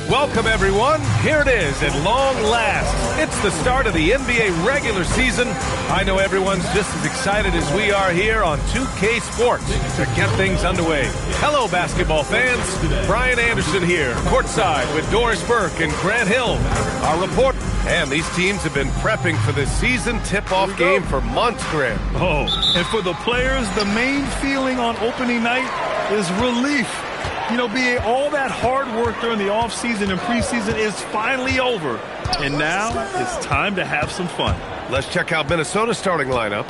Welcome, everyone. Here it is at long last. It's the start of the NBA regular season. I know everyone's just as excited as we are here on 2K Sports to get things underway. Hello, basketball fans. Brian Anderson here, courtside with Doris Burke and Grant Hill, our reporter. And these teams have been prepping for this season tip-off game for months, Grant. Oh, and for the players, the main feeling on opening night is relief. You know, BA, all that hard work during the offseason and preseason is finally over. And now it's time to have some fun. Let's check out Minnesota's starting lineup.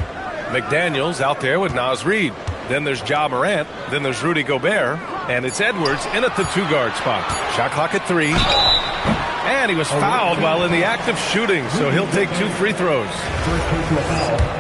McDaniels out there with Naz Reid. Then there's Ja Morant. Then there's Rudy Gobert. And it's Edwards in at the two-guard spot. Shot clock at 3. And he was fouled while in the act of shooting, so he'll take 2 free throws.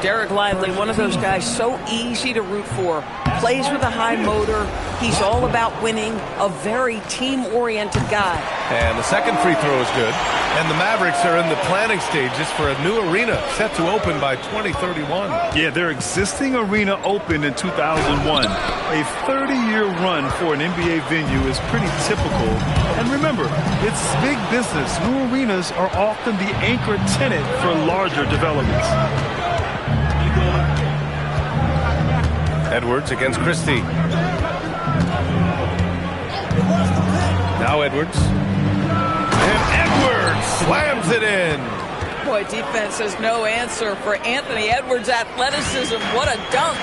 Derek Lively, one of those guys so easy to root for. Plays with a high motor. He's all about winning. A very team-oriented guy. And the second free throw is good. And the Mavericks are in the planning stages for a new arena set to open by 2031. Yeah, their existing arena opened in 2001. A 30-year run for an NBA venue is pretty typical. And remember, it's big business. New arenas are often the anchor tenant for larger developments. Edwards against Christie. Now Edwards. And Edwards slams it in. Boy, defense has no answer for Anthony Edwards' athleticism. What a dunk.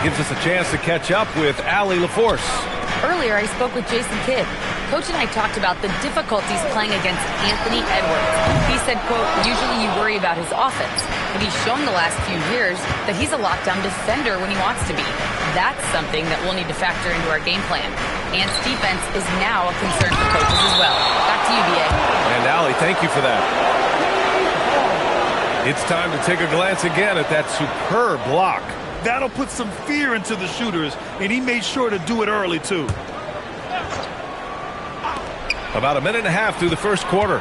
Gives us a chance to catch up with Allie LaForce. Earlier, I spoke with Jason Kidd. Coach and I talked about the difficulties playing against Anthony Edwards. He said, quote, usually you worry about his offense, but he's shown the last few years that he's a lockdown defender when he wants to be. That's something that we'll need to factor into our game plan. Ant's defense is now a concern for coaches as well. Back to you, B.A. And Allie, thank you for that. It's time to take a glance again at that superb block. That'll put some fear into the shooters, and he made sure to do it early, too. About a minute and a half through the first quarter.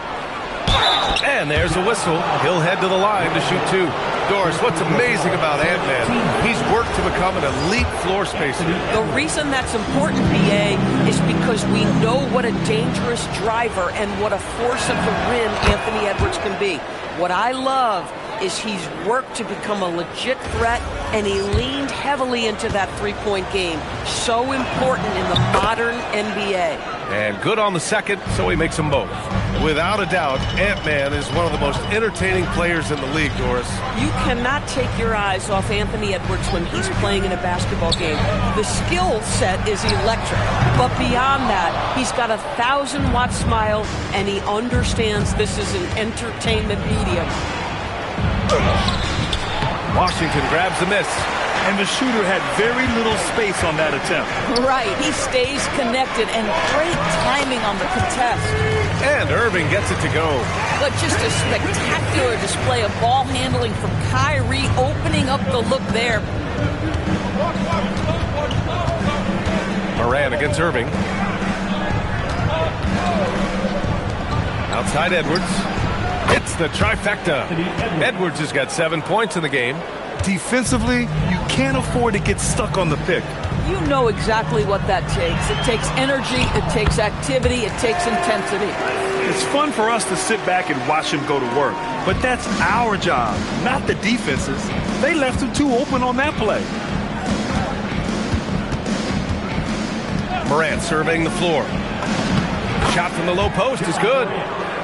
And there's a whistle. He'll head to the line to shoot 2. Doris, what's amazing about Ant-Man, he's worked to become an elite floor spacer. The reason that's important, BA, is because we know what a dangerous driver and what a force at the rim Anthony Edwards can be. What I love is he's worked to become a legit threat, and he leaned heavily into that three-point game. So important in the modern NBA. And good on the second, so he makes them both. Without a doubt, Ant-Man is one of the most entertaining players in the league, Doris. You cannot take your eyes off Anthony Edwards when he's playing in a basketball game. The skill set is electric, but beyond that, he's got a 1,000-watt smile, and he understands this is an entertainment medium. Washington grabs the miss. And the shooter had very little space on that attempt. Right, he stays connected, and great timing on the contest. And Irving gets it to go. But just a spectacular display of ball handling from Kyrie, opening up the look there. Morant against Irving. Outside Edwards. It's the trifecta. Edwards has got 7 points in the game. Defensively, you can't afford to get stuck on the pick. You know exactly what that takes. It takes energy, it takes activity, it takes intensity. It's fun for us to sit back and watch him go to work, but that's our job, not the defense's. They left him too open on that play. Morant surveying the floor. Shot from the low post is good.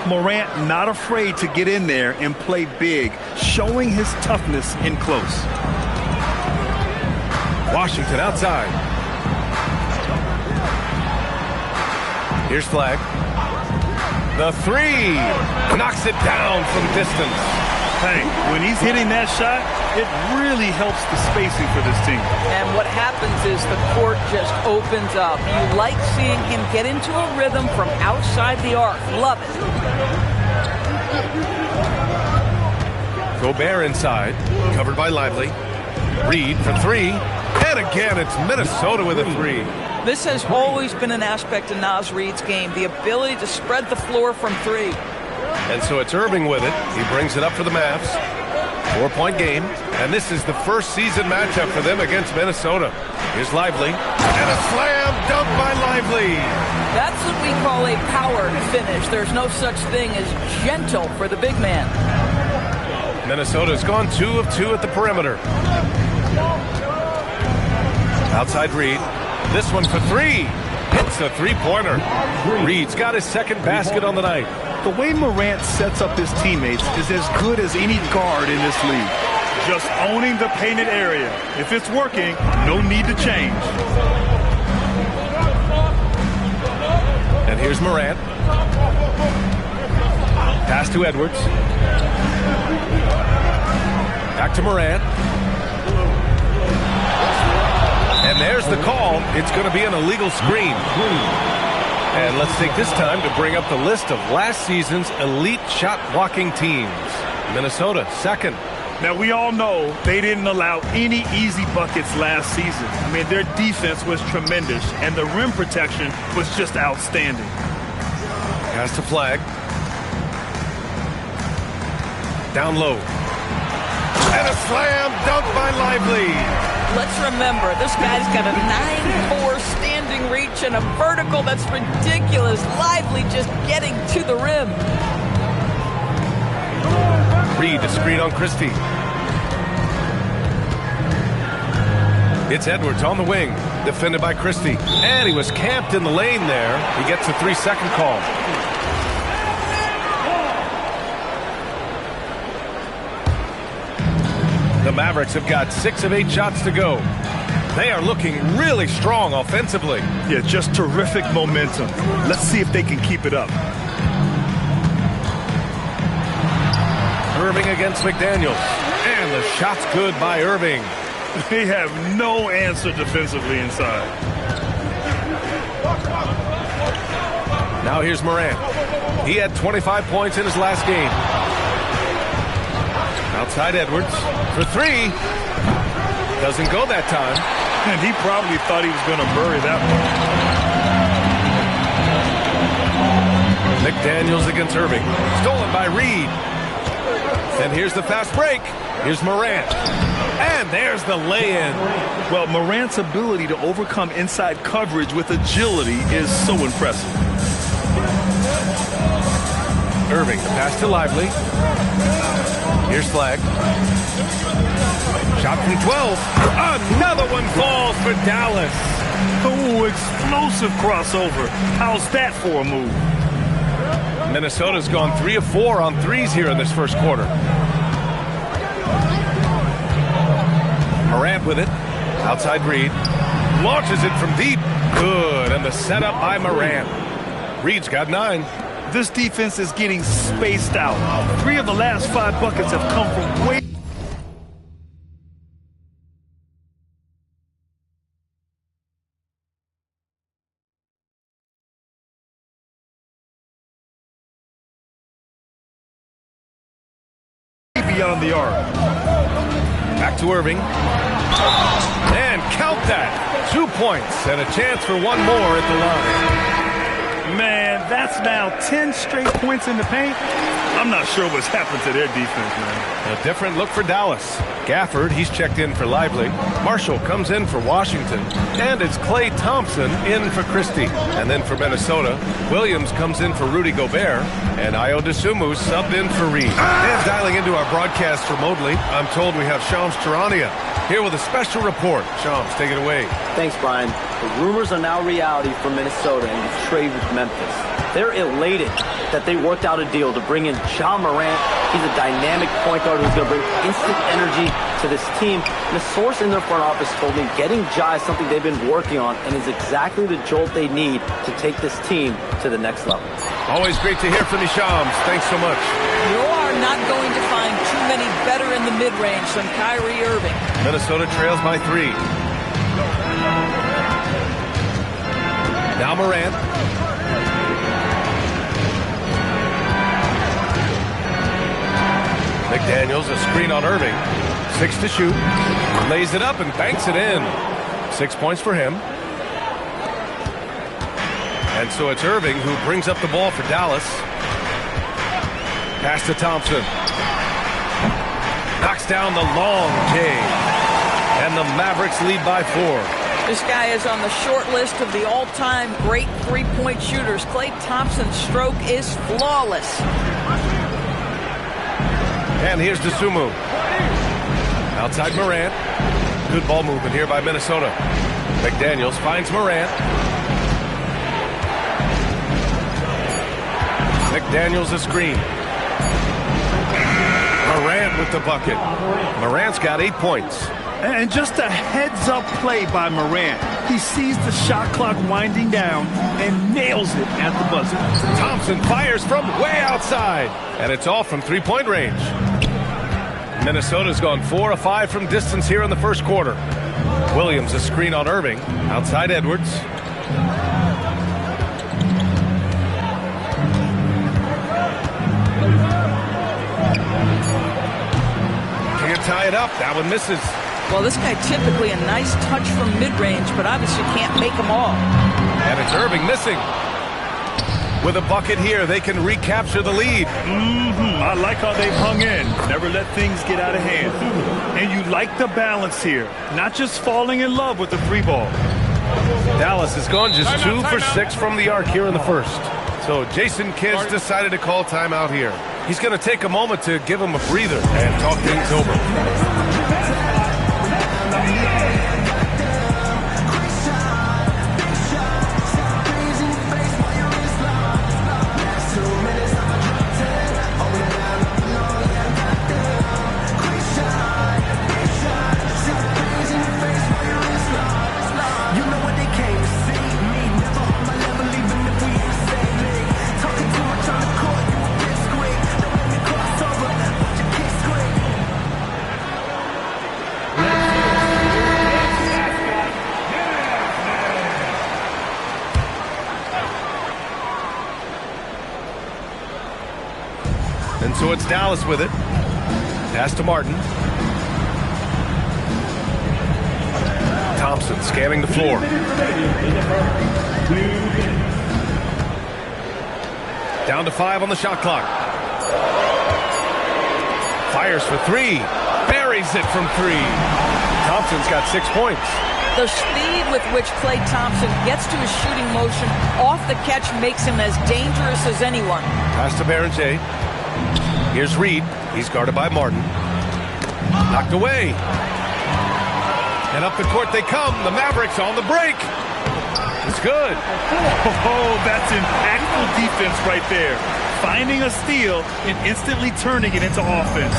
Morant not afraid to get in there and play big, showing his toughness in close. Washington outside. Here's Flag. The 3. Knocks it down from distance. Hey, when he's hitting that shot, it really helps the spacing for this team. And what happens is the court just opens up. You like seeing him get into a rhythm from outside the arc. Love it. Gobert inside, covered by Lively. Reid for 3. And again, it's Minnesota with a 3. This has always been an aspect of Naz Reid's game, the ability to spread the floor from 3. And so it's Irving with it. He brings it up for the Mavs. 4-point game. And this is the first season matchup for them against Minnesota. Here's Lively. And a slam dunk by Lively. That's what we call a power finish. There's no such thing as gentle for the big man. Minnesota's gone 2 of 2 at the perimeter. Outside Reed. This one for 3. Hits a three-pointer. Reed's got his second basket on the night. The way Morant sets up his teammates is as good as any guard in this league. Just owning the painted area. If it's working, no need to change. And here's Morant. Pass to Edwards. Back to Morant. And there's the call. It's going to be an illegal screen. And let's take this time to bring up the list of last season's elite shot-blocking teams. Minnesota, second. Now, we all know they didn't allow any easy buckets last season. I mean, their defense was tremendous, and the rim protection was just outstanding. Pass to Flag. Down low. And a slam dunk by Lively. Let's remember, this guy's got a 9'4" standing reach and a vertical that's ridiculous. Lively just getting to the rim. Reed to screen on Christie. It's Edwards on the wing, defended by Christie. And he was camped in the lane there. He gets a 3-second call. The Mavericks have got 6 of 8 shots to go. They are looking really strong offensively. Yeah, just terrific momentum. Let's see if they can keep it up. Irving against McDaniels. And the shot's good by Irving. They have no answer defensively inside. Now here's Morant. He had 25 points in his last game. Outside Edwards for 3. Doesn't go that time. And he probably thought he was going to bury that one. McDaniels against Irving. Stolen by Reed. And here's the fast break. Here's Morant. And there's the lay-in. Well, Morant's ability to overcome inside coverage with agility is so impressive. Irving, the pass to Lively. Here's Flag. Shot from 12. Another one falls for Dallas. Oh, explosive crossover. How's that for a move? Minnesota's gone 3 of 4 on threes here in this first quarter. Morant with it. Outside Reed. Launches it from deep. Good. And the setup by Morant. Reed's got 9. This defense is getting spaced out. 3 of the last 5 buckets have come from way beyond the arc. Back to Irving. And count that. 2 points and a chance for one more at the line. Man, that's now 10 straight points in the paint. I'm not sure what's happened to their defense, man. A different look for Dallas. Gafford, he's checked in for Lively. Marshall comes in for Washington. And it's Klay Thompson in for Christie. And then for Minnesota, Williams comes in for Rudy Gobert. And Ayo Dosunmu subbed in for Reed. And dialing into our broadcast remotely, I'm told we have Shams Charania here with a special report. Shams, take it away. Thanks, Brian. The rumors are now reality for Minnesota and the trade with Memphis. They're elated that they worked out a deal to bring in Ja Morant. He's a dynamic point guard who's going to bring instant energy to this team. And a source in their front office told me getting Ja is something they've been working on and is exactly the jolt they need to take this team to the next level. Always great to hear from you, Shams. Thanks so much. You are not going to find too many better in the mid-range than Kyrie Irving. Minnesota trails by 3. Now Morant. McDaniels, a screen on Irving. 6 to shoot. Lays it up and banks it in. 6 points for him. And so it's Irving who brings up the ball for Dallas. Pass to Thompson. Knocks down the long J. And the Mavericks lead by 4. This guy is on the short list of the all-time great three-point shooters. Klay Thompson's stroke is flawless. And here's Dosunmu. Outside Morant. Good ball movement here by Minnesota. McDaniels finds Morant. McDaniels a screen. Morant with the bucket. Morant's got 8 points. And just a heads-up play by Morant. He sees the shot clock winding down and nails it at the buzzer. Thompson fires from way outside. And it's all from three-point range. Minnesota's gone 4 of 5 from distance here in the first quarter. Williams a screen on Irving. Outside Edwards. Can't tie it up. That one misses. Well, this guy typically a nice touch from mid-range, but obviously can't make them all. And it's Irving missing. With a bucket here, they can recapture the lead. I like how they've hung in. Never let things get out of hand. And you like the balance here. Not just falling in love with the free ball. Dallas has gone just 2 for 6 from the arc here in the first. So Jason Kidd's decided to call timeout here. He's going to take a moment to give him a breather and talk things over. And so it's Dallas with it. Pass to Martin. Thompson scanning the floor. Down to 5 on the shot clock. Fires for 3. Buries it from 3. Thompson's got 6 points. The speed with which Klay Thompson gets to his shooting motion off the catch makes him as dangerous as anyone. Pass to Barrett. Here's Reed. He's guarded by Martin. Knocked away. And up the court they come. The Mavericks on the break. It's good. Oh, that's impactful defense right there. Finding a steal and instantly turning it into offense.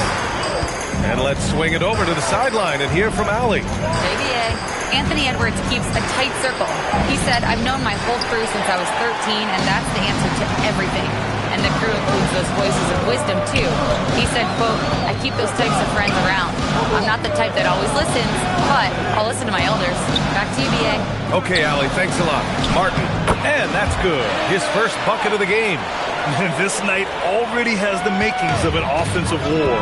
And let's swing it over to the sideline and hear from Allie. JBA. Anthony Edwards keeps a tight circle. He said, I've known my whole crew since I was 13, and that's the answer to everything. And the crew includes those voices of wisdom, too. He said, quote, I keep those types of friends around. I'm not the type that always listens, but I'll listen to my elders. Back to you, BA. Okay, Allie, thanks a lot. Martin, and that's good. His first bucket of the game. This night already has the makings of an offensive war.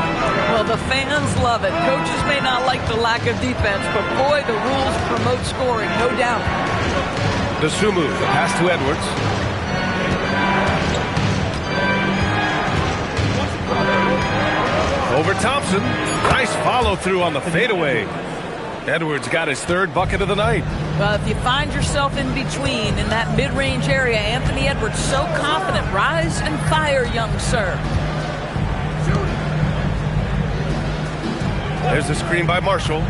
Well, the fans love it. Coaches may not like the lack of defense, but boy, the rules promote scoring, no doubt. Dosunmu, the pass to Edwards. Over Thompson. Nice follow through on the fadeaway. Edwards got his third bucket of the night. Well, if you find yourself in between in that mid-range area, Anthony Edwards so confident. Rise and fire, young sir. There's the screen by Marshall.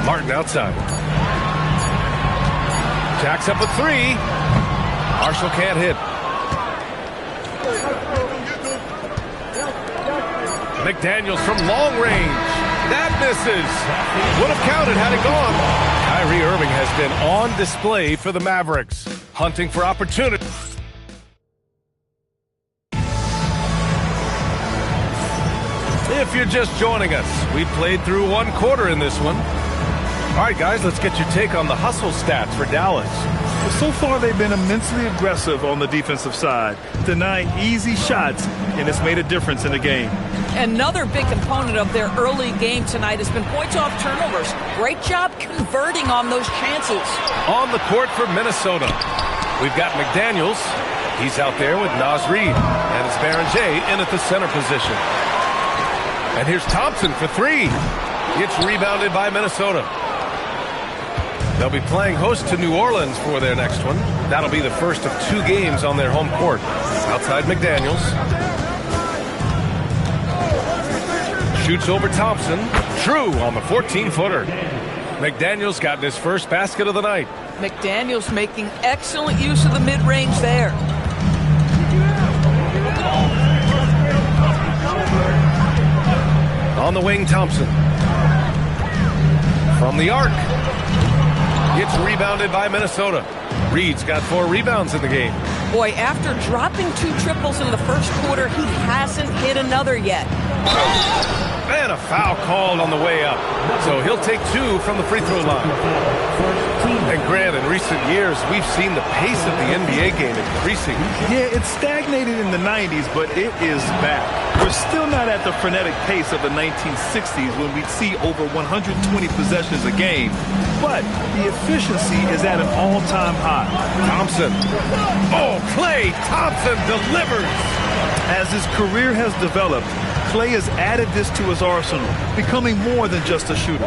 Martin outside. Jacks up a 3. Marshall can't hit. McDaniels from long range. That misses. Would have counted had it gone. Kyrie Irving has been on display for the Mavericks, hunting for opportunity. If you're just joining us, we played through one quarter in this one. All right, guys, let's get your take on the hustle stats for Dallas. So far, they've been immensely aggressive on the defensive side, denying easy shots, and it's made a difference in the game. Another big component of their early game tonight has been points off turnovers. Great job converting on those chances. On the court for Minnesota, we've got McDaniels. He's out there with Naz Reid, and it's Baron J in at the center position. And here's Thompson for 3. Gets rebounded by Minnesota. They'll be playing host to New Orleans for their next one. That'll be the first of 2 games on their home court. Outside McDaniels. Shoots over Thompson. True on the 14-footer. McDaniels got his first basket of the night. McDaniels making excellent use of the mid-range there. On the wing, Thompson. From the arc. Gets rebounded by Minnesota. Reed's got 4 rebounds in the game. Boy, after dropping 2 triples in the first quarter, he hasn't hit another yet. And a foul called on the way up. So he'll take 2 from the free throw line. And Grant, in recent years, we've seen the pace of the NBA game increasing. Yeah, it stagnated in the 90s, but it is back. We're still not at the frenetic pace of the 1960s when we'd see over 120 possessions a game. But the efficiency is at an all-time high. Thompson. Oh, Klay Thompson delivers. As his career has developed, Klay has added this to his arsenal, becoming more than just a shooter.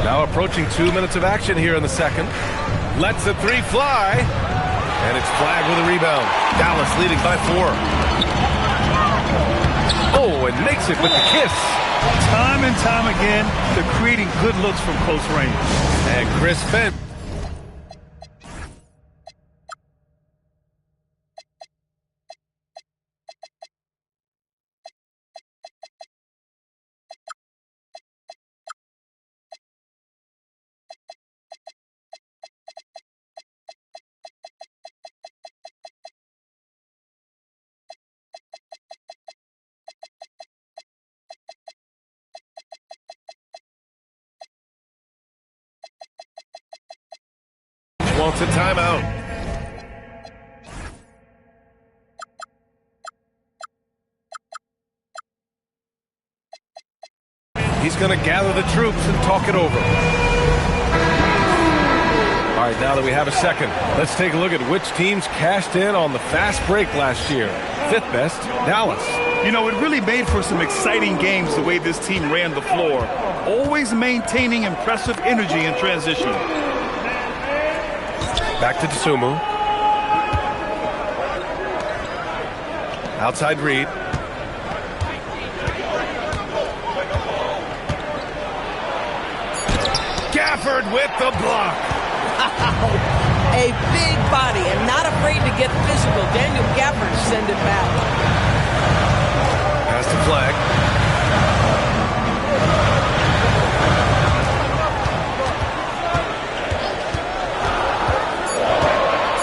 Now approaching 2 minutes of action here in the second. Lets the 3 fly. And it's flagged with a rebound. Dallas leading by 4. Oh, and makes it with the kiss. Time and time again, they're creating good looks from close range. And Chris Fent. Wants a timeout. He's going to gather the troops and talk it over. All right, now that we have a second, let's take a look at which teams cashed in on the fast break last year. 5th best, Dallas. You know, it really made for some exciting games the way this team ran the floor, always maintaining impressive energy in transition. Back to Tsumu. Outside Reed. Gafford with the block. A big body and not afraid to get physical. Daniel Gafford send it back. Pass to Flag.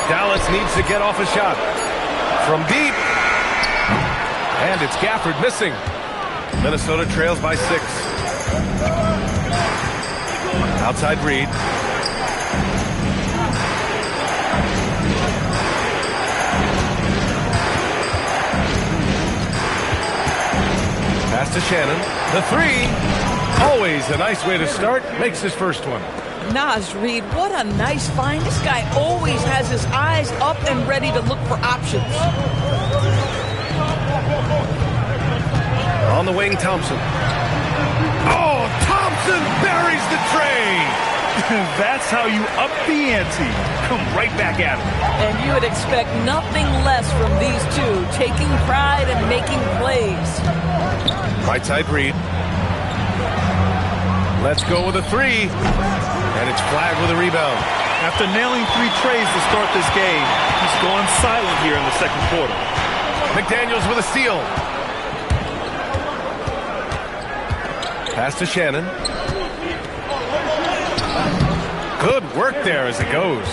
Dallas needs to get off a shot. From deep. And it's Gafford missing. Minnesota trails by 6. Outside Reed. Pass to Shannon. The 3. Always a nice way to start. Makes his first one. Naz Reid, what a nice find. This guy always has his eyes up and ready to look for options. On the wing, Thompson. Oh, Thompson buries the tray. That's how you up the ante. Come right back at him. And you would expect nothing less from these two, taking pride and making plays. Right side Reed. Let's go with a 3. And it's flagged with a rebound. After nailing 3 trays to start this game, he's gone silent here in the second quarter. McDaniels with a steal. Pass to Shannon. Good work there as it goes.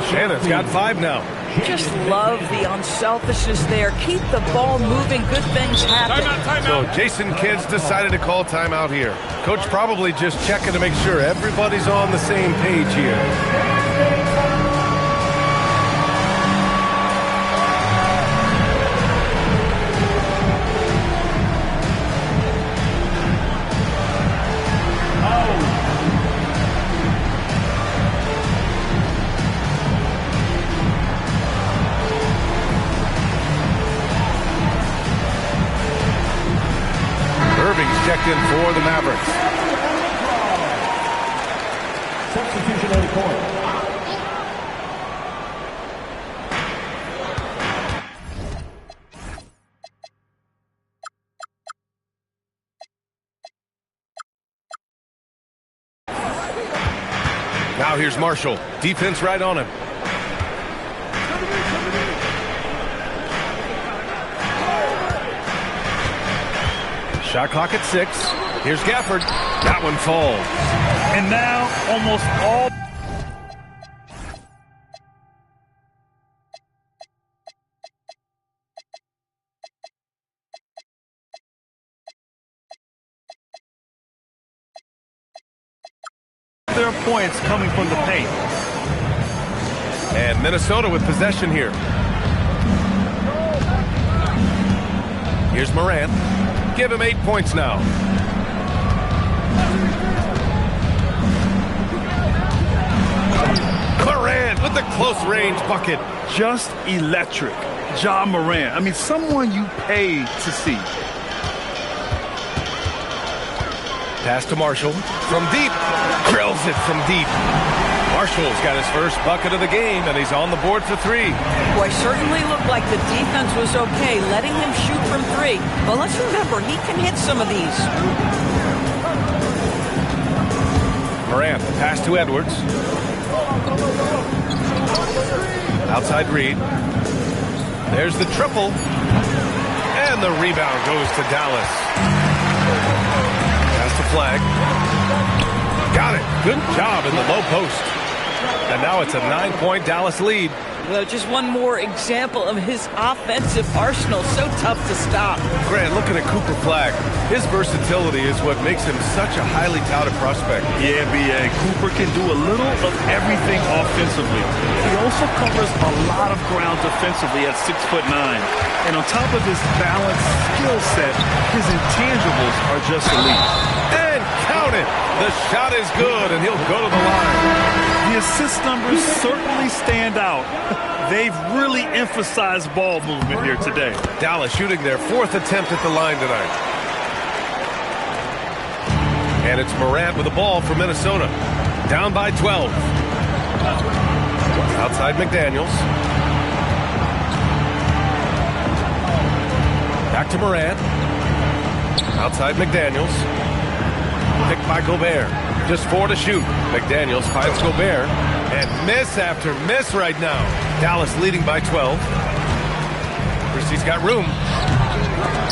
Shannon's got 5 now. Just love the unselfishness there. Keep the ball moving. Good things happen. So Jason Kidd's decided to call timeout here. Coach probably just checking to make sure everybody's on the same page here. checked in for the Mavericks. Substitution on the court. Now here's Marshall. Defense right on him. Shot clock at 6. Here's Gafford. That one falls. And now almost all their points coming from the paint. And Minnesota with possession here. Here's Morant. Give him 8 points now. Morant with the close range bucket. Just electric. Ja Morant. I mean, someone you pay to see. Pass to Marshall. From deep. Drills it from deep. Marshall's got his first bucket of the game, and he's on the board for 3. Boy, certainly looked like the defense was okay, letting him shoot from 3. But let's remember, he can hit some of these. Morant, pass to Edwards. Outside Reed. There's the triple. And the rebound goes to Dallas. Pass to Flag. Got it. Good job in the low post. And now it's a 9-point Dallas lead. Just one more example of his offensive arsenal. So tough to stop. Grant, looking at Cooper Flag. His versatility is what makes him such a highly touted prospect. Yeah, B.A. Cooper can do a little of everything offensively. He also covers a lot of ground defensively at 6'9". And on top of his balanced skill set, his intangibles are just elite. And count it. The shot is good, and he'll go to the line. The assist numbers certainly stand out. They've really emphasized ball movement here today. Dallas shooting their 4th attempt at the line tonight. And it's Morant with the ball for Minnesota. Down by 12. Outside McDaniels. Back to Morant. Outside McDaniels. Picked by Gobert. Just 4 to shoot. McDaniels finds Gobert. And miss after miss right now. Dallas leading by 12. Christie's got room.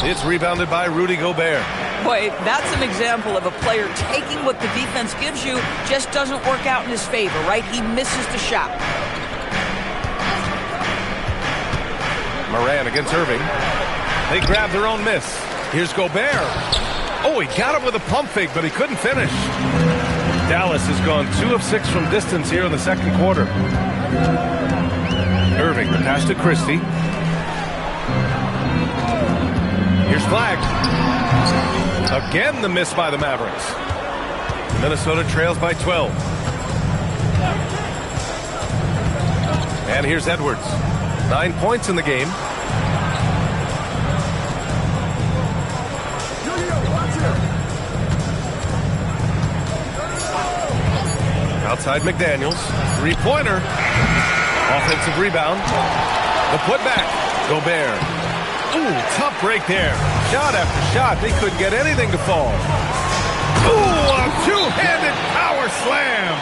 It's rebounded by Rudy Gobert. Boy, that's an example of a player taking what the defense gives you, just doesn't work out in his favor, right? He misses the shot. Morant against Irving. They grab their own miss. Here's Gobert. Oh, he got him with a pump fake, but he couldn't finish. Dallas has gone 2 of 6 from distance here in the second quarter. Irving, the pass to Christie. Here's Flag. Again, the miss by the Mavericks. Minnesota trails by 12. And here's Edwards. 9 points in the game. Outside McDaniels. 3-pointer. Offensive rebound. The putback. Gobert. Ooh, tough break there. Shot after shot. They couldn't get anything to fall. Ooh, a two-handed power slam.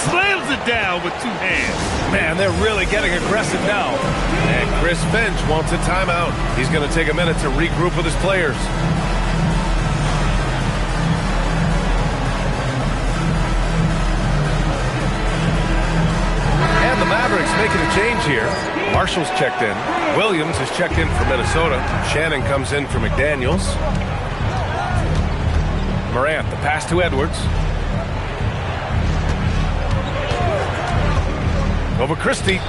Slams it down with 2 hands. Man, they're really getting aggressive now. And Chris Finch wants a timeout. He's going to take a minute to regroup with his players. And the Mavericks making a change here. Marshall's checked in. Williams is checked in for Minnesota. Shannon comes in for McDaniels. Morant, the pass to Edwards. Over Christie.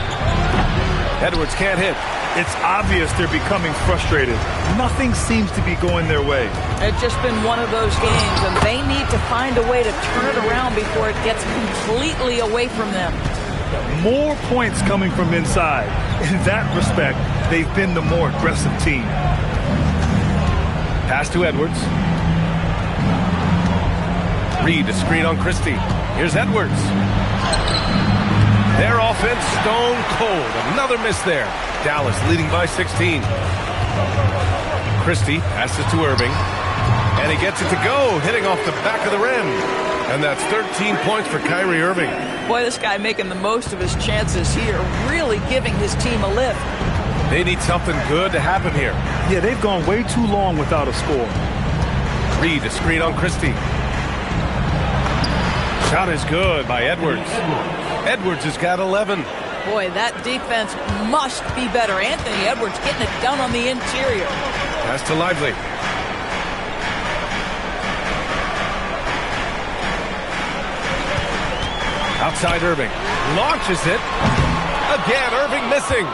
Edwards can't hit. It's obvious they're becoming frustrated. Nothing seems to be going their way. It's just been one of those games, and they need to find a way to turn it around before it gets completely away from them. More points coming from inside. In that respect, they've been the more aggressive team. Pass to Edwards. Reed to screen on Christie. Here's Edwards. Their offense stone cold. Another miss there. Dallas leading by 16. Christie passes to Irving. And he gets it to go, hitting off the back of the rim. And that's 13 points for Kyrie Irving. Boy, this guy making the most of his chances here, really giving his team a lift. They need something good to happen here. Yeah, they've gone way too long without a score. Reed to screen on Christie. Shot is good by Edwards. Edwards has got 11. Boy, that defense must be better. Anthony Edwards getting it done on the interior. Pass to Lively. Outside Irving. Launches it. Again, Irving missing.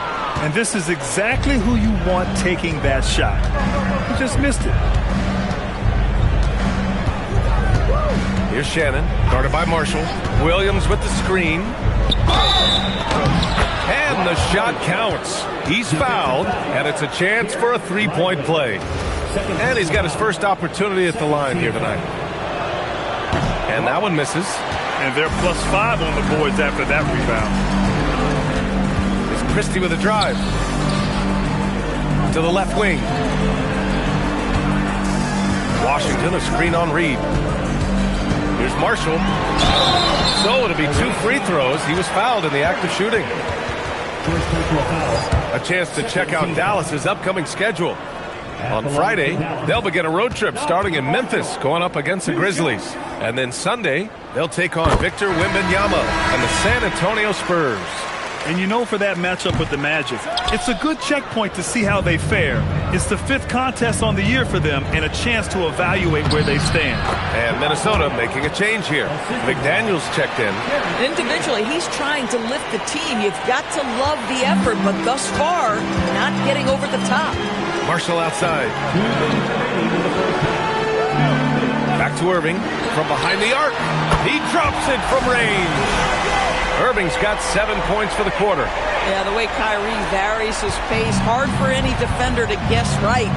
And this is exactly who you want taking that shot. He just missed it. Here's Shannon, guarded by Marshall. Williams with the screen. And the shot counts. He's fouled, and it's a chance for a three-point play. And he's got his first opportunity at the line here tonight. And that one misses. And they're +5 on the boards after that rebound. It's Christie with a drive. To the left wing. Washington, a screen on Reed. Here's Marshall. So it'll be 2 free throws. He was fouled in the act of shooting. A chance to check out Dallas's upcoming schedule. On Friday, they'll begin a road trip starting in Memphis, going up against the Grizzlies. And then Sunday, they'll take on Victor Wembanyama and the San Antonio Spurs. And you know, for that matchup with the Magic, it's a good checkpoint to see how they fare. It's the 5th contest on the year for them and a chance to evaluate where they stand. And Minnesota making a change here. McDaniels checked in. Individually, he's trying to lift the team. You've got to love the effort, but thus far, not getting over the top. Marshall outside. Back to Irving from behind the arc. He drops it from range. Irving's got 7 points for the quarter. Yeah, the way Kyrie varies his pace, hard for any defender to guess right.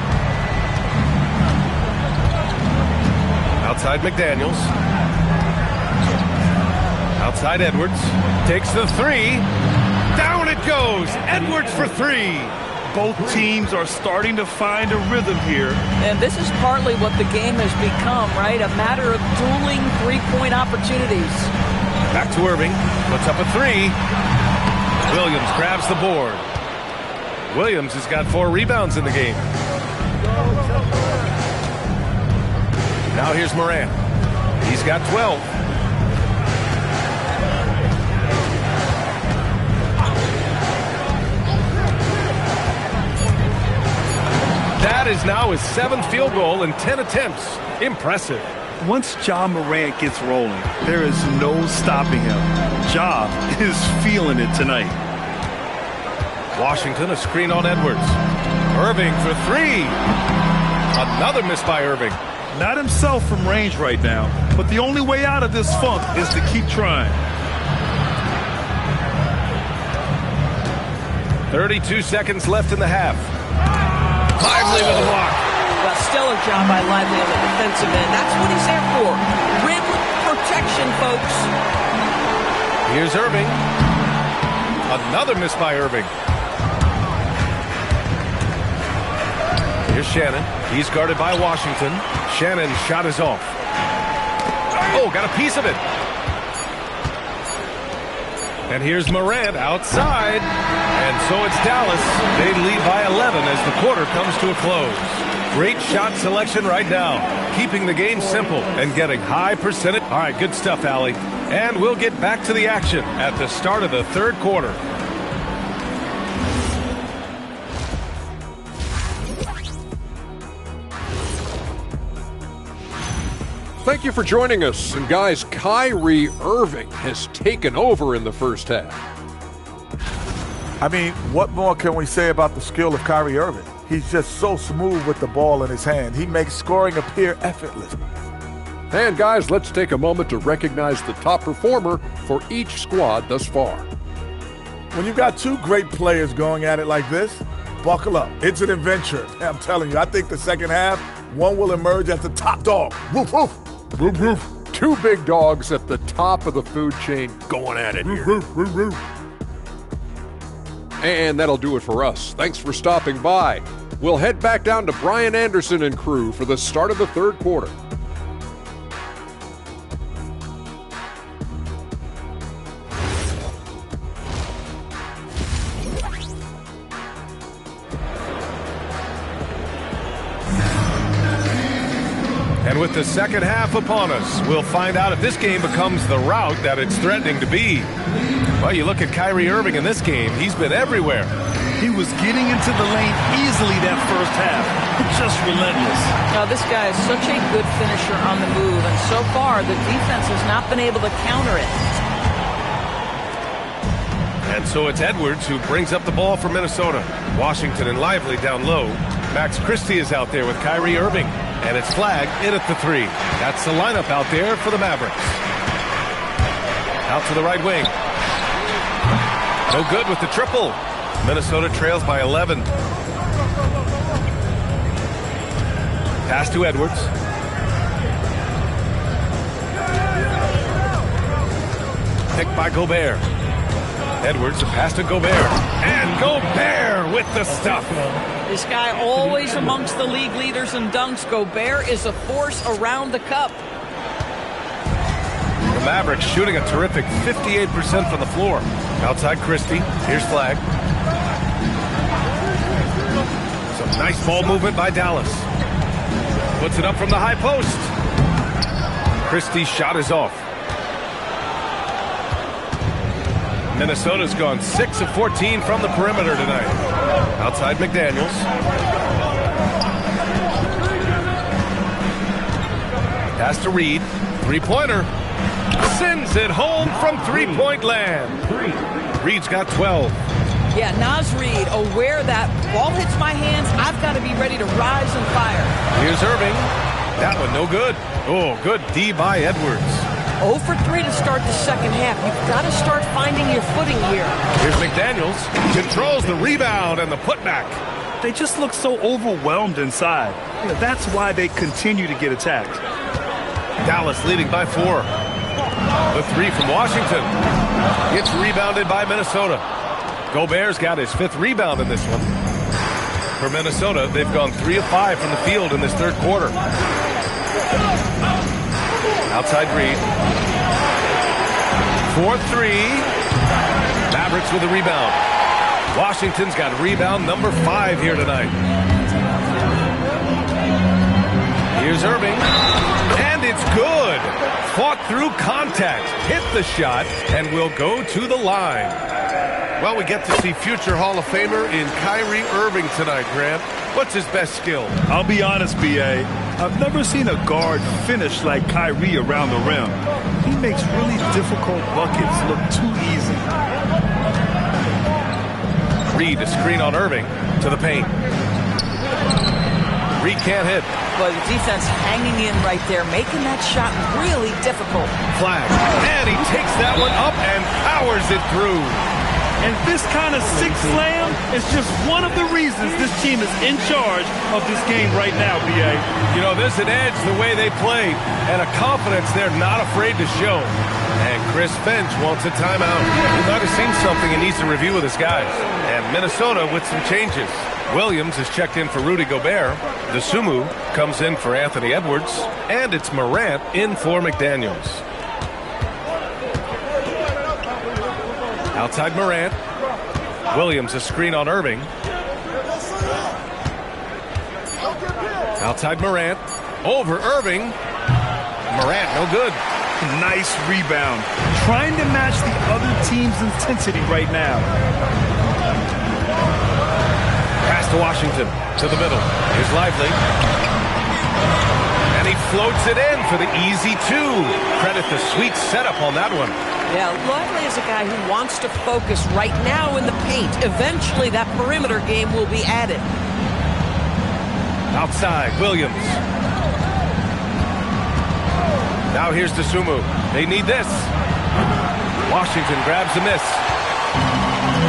Outside McDaniels. Outside Edwards. Takes the 3. Down it goes. Edwards for 3. Both teams are starting to find a rhythm here. And this is partly what the game has become, right? A matter of dueling three-point opportunities. Back to Irving. Puts up a 3. Williams grabs the board. Williams has got 4 rebounds in the game. Now here's Morant. He's got 12. That is now his 7th field goal in 10 attempts. Impressive. Once Ja Morant gets rolling, there is no stopping him. Ja is feeling it tonight. Washington, a screen on Edwards. Irving for 3. Another miss by Irving. Not himself from range right now, but the only way out of this funk is to keep trying. 32 seconds left in the half. Lively with a block. Well, stellar job by Lively on the defensive end. That's what he's there for. Rim protection, folks. Here's Irving. Another miss by Irving. Here's Shannon. He's guarded by Washington. Shannon's shot is off. Oh, got a piece of it. And here's Morant outside. And so it's Dallas. They lead by 11 as the quarter comes to a close. Great shot selection right now. Keeping the game simple and getting high percentage. All right, good stuff, Allie. And we'll get back to the action at the start of the third quarter. Thank you for joining us. And guys, Kyrie Irving has taken over in the first half. I mean, what more can we say about the skill of Kyrie Irving? He's just so smooth with the ball in his hand. He makes scoring appear effortless. And guys, let's take a moment to recognize the top performer for each squad thus far. When you've got 2 great players going at it like this, buckle up. It's an adventure. I'm telling you, I think the second half, one will emerge as the top dog. Woof, woof. Woof, woof. Two big dogs at the top of the food chain going at it here. And that'll do it for us. Thanks for stopping by. We'll head back down to Brian Anderson and crew for the start of the third quarter. And with the second half upon us, we'll find out if this game becomes the rout that it's threatening to be. Well, you look at Kyrie Irving in this game, he's been everywhere. He was getting into the lane easily that first half. Just relentless. Now, this guy is such a good finisher on the move, and so far, the defense has not been able to counter it. And so it's Edwards who brings up the ball for Minnesota. Washington and Lively down low. Max Christie is out there with Kyrie Irving. And it's flagged in at the three. That's the lineup out there for the Mavericks. Out to the right wing. No good with the triple. Minnesota trails by 11. Pass to Edwards. Picked by Gobert. Edwards, a pass to Gobert. And Gobert with the stuff. This guy always amongst the league leaders in dunks. Gobert is a force around the cup. The Mavericks shooting a terrific 58% from the floor. Outside Christie. Here's flag. Some nice ball movement by Dallas. Puts it up from the high post. Christie's shot is off. Minnesota's gone 6 of 14 from the perimeter tonight. Outside McDaniels. Pass to Reed. Three-pointer. Sends it home from three-point land. Reed's got 12. Yeah, Naz Reid, aware that ball hits my hands, I've got to be ready to rise and fire. Here's Irving. That one no good. Oh, good D by Edwards. 0 for 3 to start the second half. You've got to start finding your footing here. Here's McDaniels. Controls the rebound and the putback. They just look so overwhelmed inside. That's why they continue to get attacked. Dallas leading by 4. The three from Washington. It's rebounded by Minnesota. Gobert's got his 5th rebound in this one. For Minnesota, they've gone 3 of 5 from the field in this third quarter. Outside Reed. 4-3. Mavericks with a rebound. Washington's got rebound number 5 here tonight. Here's Irving. And it's good. Fought through contact. Hit the shot and will go to the line. Well, we get to see future Hall of Famer in Kyrie Irving tonight, Grant. What's his best skill? I'll be honest, B.A. I've never seen a guard finish like Kyrie around the rim. He makes really difficult buckets look too easy. Reed, a screen on Irving to the paint. Reed can't hit. But the defense hanging in right there, making that shot really difficult. Flag. And he takes that one up and powers it through. And this kind of six slam is just one of the reasons this team is in charge of this game right now, B.A. You know, there's an edge the way they play and a confidence they're not afraid to show. And Chris Finch wants a timeout. He might have seen something and needs to review with his guys. And Minnesota with some changes. Williams is checked in for Rudy Gobert. Dosunmu comes in for Anthony Edwards. And it's Morant in for McDaniels. Outside Morant. Williams, a screen on Irving. Outside Morant. Over Irving. Morant, no good. Nice rebound. Trying to match the other team's intensity right now. Pass to Washington. To the middle. Here's Lively. And he floats it in for the easy 2. Credit the sweet setup on that one. Yeah, Lively is a guy who wants to focus right now in the paint. Eventually, that perimeter game will be added. Outside, Williams. Now here's Dosunmu. They need this. Washington grabs the miss.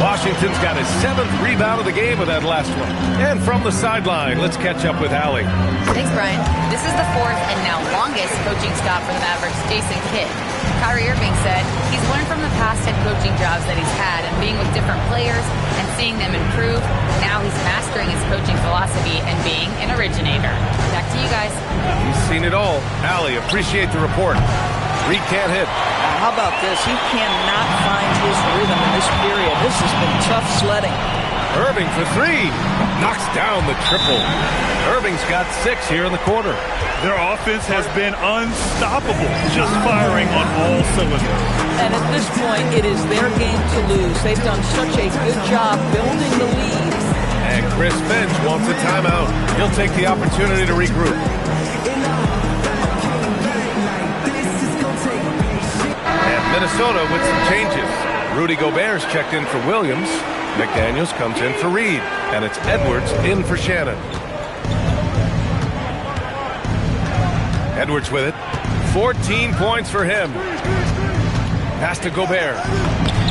Washington's got his 7th rebound of the game with that last one. And from the sideline, let's catch up with Allie. Thanks, Brian. This is the 4th and now longest coaching stop for the Mavericks, Jason Kidd. Kyrie Irving said he's learned from the past head coaching jobs that he's had and being with different players and seeing them improve. Now he's mastering his coaching philosophy and being an originator. Back to you guys. He's seen it all. Allie, appreciate the report. Reed can't hit. How about this? He cannot find his rhythm in this period. This has been tough sledding. Irving for 3. Knocks down the triple. Irving's got 6 here in the quarter. Their offense has been unstoppable, just firing on all cylinders. And at this point, it is their game to lose. They've done such a good job building the lead. And Chris Finch wants a timeout. He'll take the opportunity to regroup. And Minnesota with some changes. Rudy Gobert's checked in for Williams. McDaniels comes in for Reed. And it's Edwards in for Shannon. Edwards with it. 14 points for him. Pass to Gobert.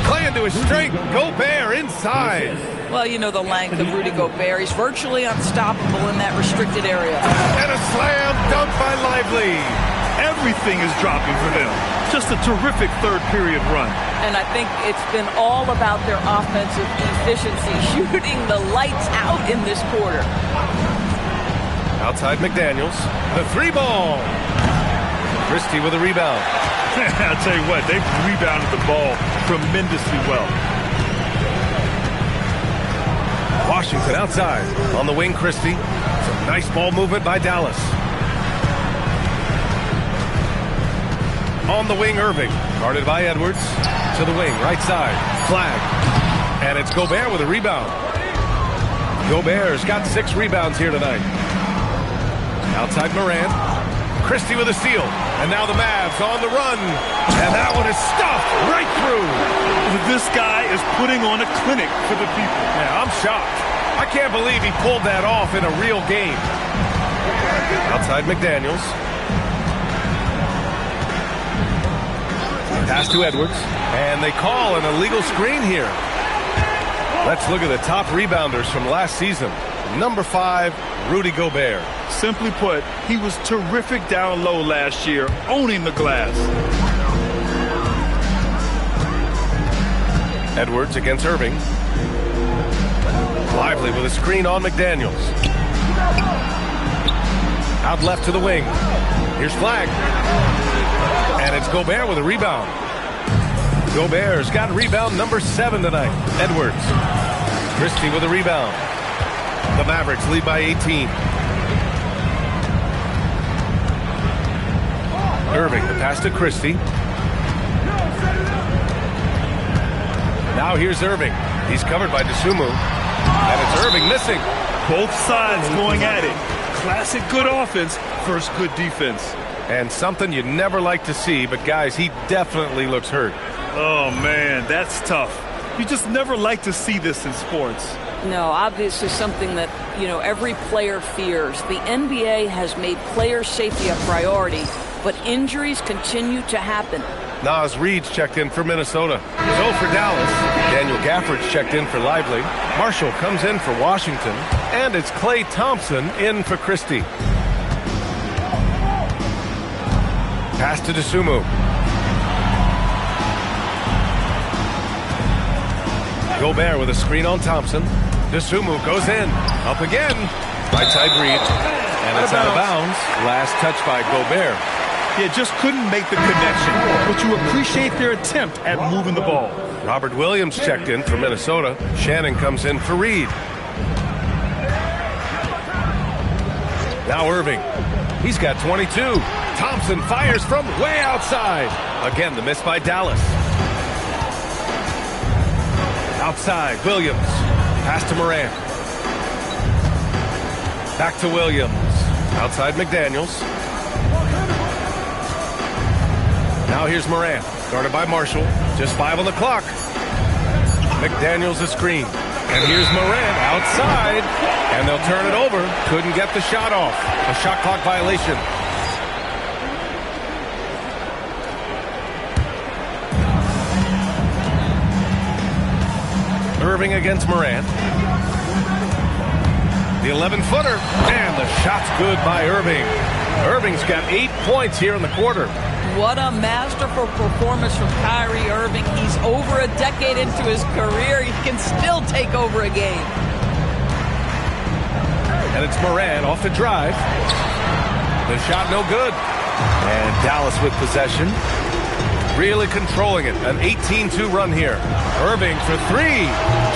Play into his strength. Gobert inside. Well, you know the length of Rudy Gobert. He's virtually unstoppable in that restricted area. And a slam dunk by Lively. Everything is dropping for them. Just a terrific third period run. And I think it's been all about their offensive efficiency, shooting the lights out in this quarter. Outside McDaniels. The 3-ball. Christie with a rebound. I'll tell you what, they've rebounded the ball tremendously well. Washington outside. On the wing, Christie. Some nice ball movement by Dallas. On the wing, Irving. Guarded by Edwards. To the wing, right side. Flag. And it's Gobert with a rebound. Gobert's got 6 rebounds here tonight. Outside Morant. Christie with a steal. And now the Mavs on the run. And that one is stuffed right through. This guy is putting on a clinic for the people. Yeah, I'm shocked. I can't believe he pulled that off in a real game. Outside McDaniels. Pass to Edwards. And they call an illegal screen here. Let's look at the top rebounders from last season. Number 5, Rudy Gobert. Simply put, he was terrific down low last year, owning the glass. Edwards against Irving. Lively with a screen on McDaniels. Out left to the wing. Here's Flag. And it's Gobert with a rebound. Gobert's got rebound number 7 tonight. Edwards. Christie with a rebound. The Mavericks lead by 18. Irving, the pass to Christie. Now here's Irving. He's covered by Dosunmu. And it's Irving missing. Both sides going at it. Classic good offense versus good defense. And something you never like to see, but guys, he definitely looks hurt. Oh, man, that's tough. You just never like to see this in sports. No, obviously something that, every player fears. The NBA has made player safety a priority, but injuries continue to happen. Naz Reid's checked in for Minnesota. So for Dallas, Daniel Gafford's checked in for Lively. Marshall comes in for Washington. And it's Klay Thompson in for Christie. Pass to Dosunmu. Gobert with a screen on Thompson. Dosunmu goes in. Up again. Right side Reed. And it's out of bounds. Last touch by Gobert. Yeah, just couldn't make the connection. But you appreciate their attempt at moving the ball. Robert Williams checked in for Minnesota. Shannon comes in for Reed. Now Irving. He's got 22. Thompson fires from way outside. Again, the miss by Dallas. Outside, Williams. Pass to Morant. Back to Williams. Outside McDaniels. Now here's Morant. Guarded by Marshall. Just 5 on the clock. McDaniels a screen. And here's Morant outside. And they'll turn it over. Couldn't get the shot off. A shot clock violation. Irving against Morant. The 11-footer, and the shot's good by Irving. Irving's got 8 points here in the quarter. What a masterful performance from Kyrie Irving. He's over a decade into his career. He can still take over a game. And it's Morant off the drive. The shot no good. And Dallas with possession. Really controlling it. An 18-2 run here. Irving for three.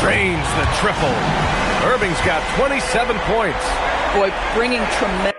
Drains the triple. Irving's got 27 points. Boy, bringing tremendous.